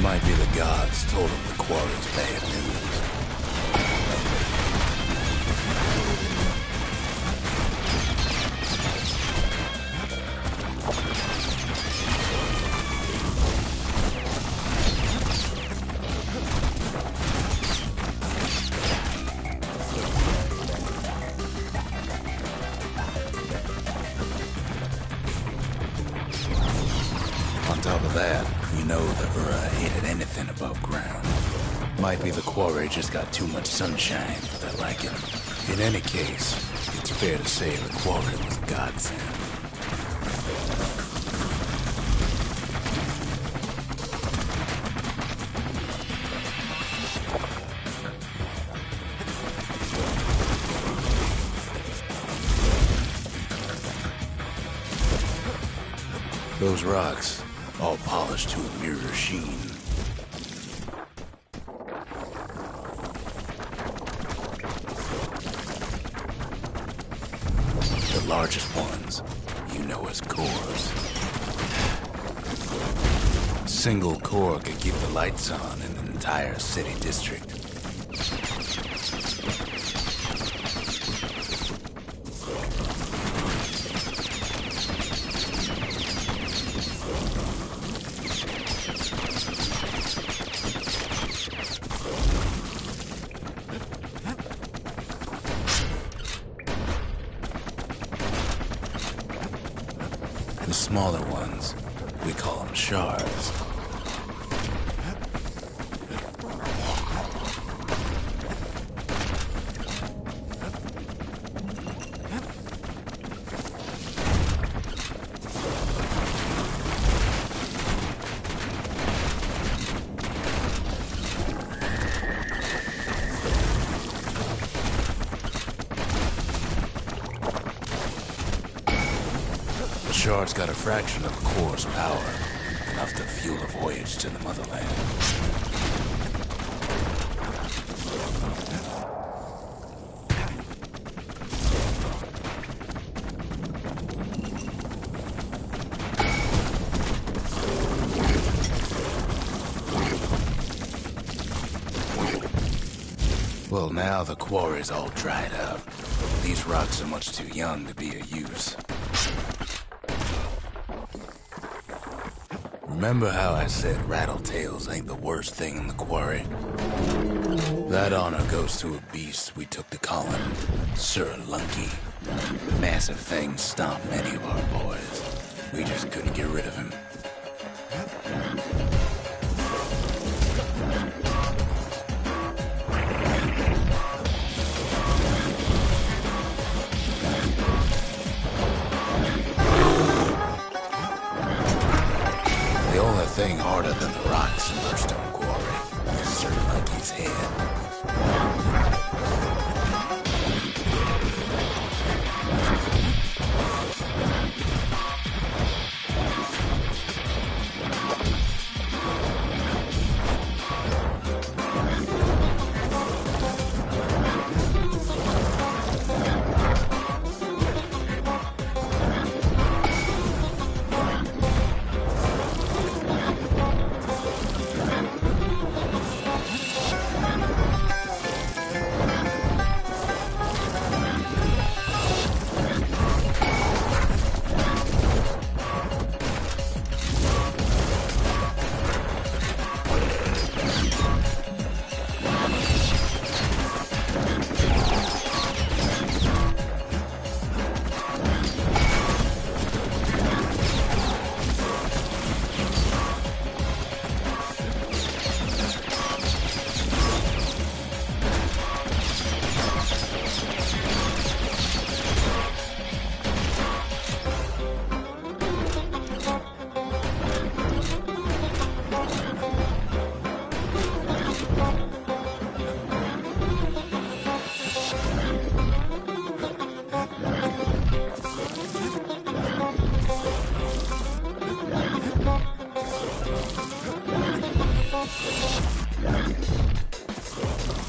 Might be the gods told him the quarry's bad news. that, you know the Ura hated anything above ground. Might be the quarry just got too much sunshine for their liking. In any case, it's fair to say the quarry was a godsend. Those rocks, all polished to a mirror sheen. The largest ones, you know as cores. A single core could keep the lights on in an entire city district. The smaller ones, we call them shards. The shards got a fraction of the core's power, enough to fuel a voyage to the motherland. Well, now the quarry's all dried up. These rocks are much too young to be of use. Remember how I said rattletails ain't the worst thing in the quarry? That honor goes to a beast we took to calling Sir Lunky. Massive things stomped many of our boys. We just couldn't get rid of him. The only thing harder than the rocks in Burstone Quarry is Sir Lunky's head.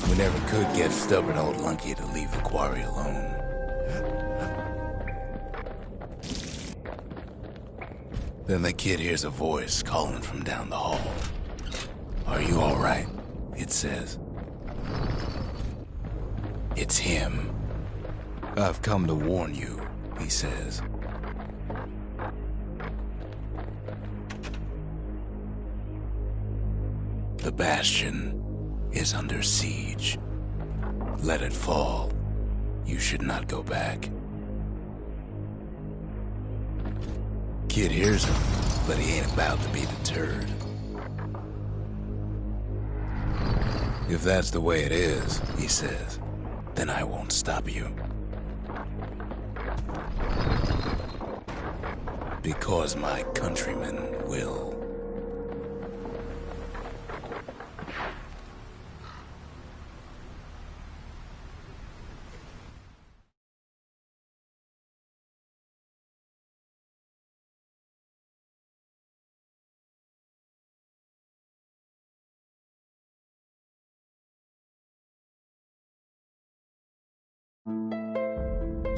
We never could get stubborn old Lunky to leave the quarry alone. Then the kid hears a voice calling from down the hall. "Are you all right?" it says. "It's him. I've come to warn you," he says. The Bastion is under siege. Let it fall. You should not go back. Kid hears him, but he ain't about to be deterred. If that's the way it is, he says, then I won't stop you. Because my countrymen will.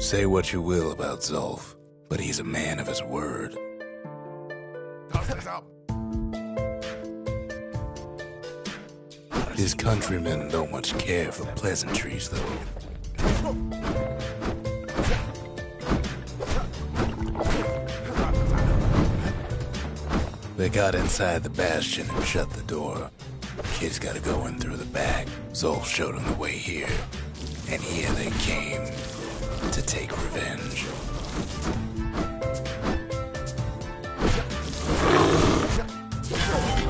Say what you will about Zulf, but he's a man of his word. His countrymen don't much care for pleasantries, though. They got inside the Bastion and shut the door. Kid's gotta go in through the back. Zulf showed him the way here. And here they came to take revenge.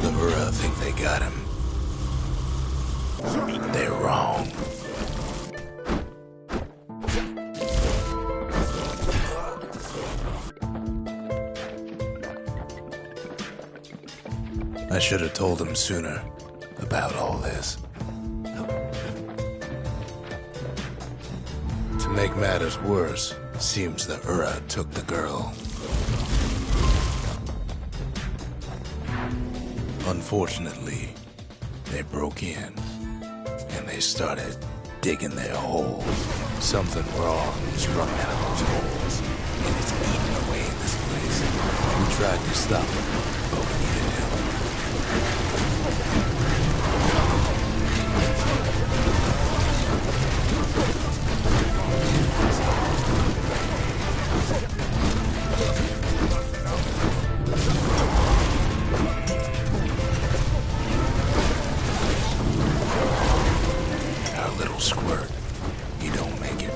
The Ura think they got him. They're wrong. I should have told him sooner about all this. To make matters worse, seems the Ura took the girl. Unfortunately, they broke in, and they started digging their holes. Something wrong is running out of those holes, and it's eating away at this place. We tried to stop it, but we needed help. Squirt. You don't make it.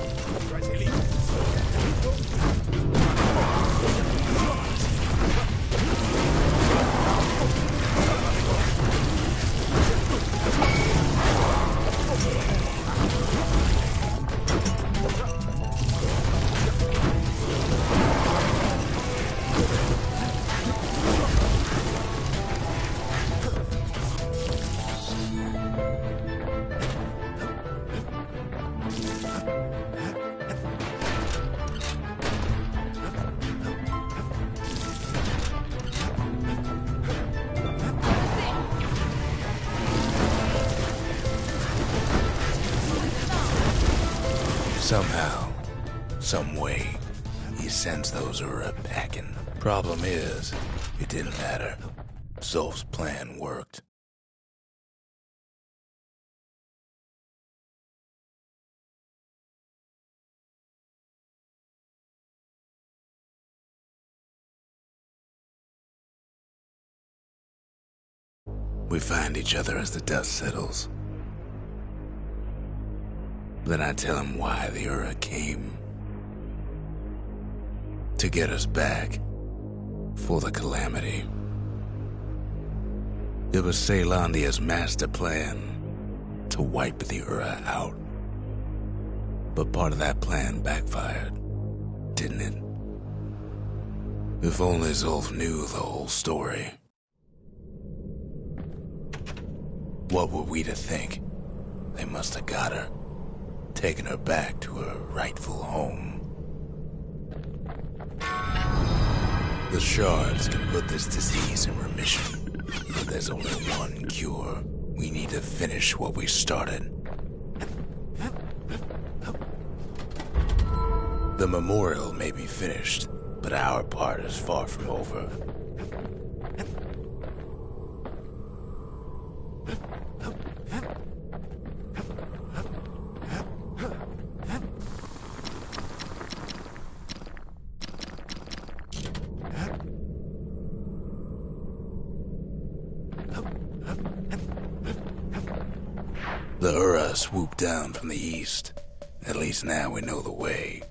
Somehow, some way, he sends those Ura packing. Problem is, it didn't matter. Zulf's plan worked. We find each other as the dust settles. Then I tell him why the Ura came. To get us back. For the calamity. It was Caelondia's master plan to wipe the Ura out. But part of that plan backfired, didn't it? If only Zulf knew the whole story. What were we to think? They must have got her. Taking her back to her rightful home. The shards can put this disease in remission, but there's only one cure. We need to finish what we started. The memorial may be finished, but our part is far from over. The Ura swooped down from the east. At least now we know the way.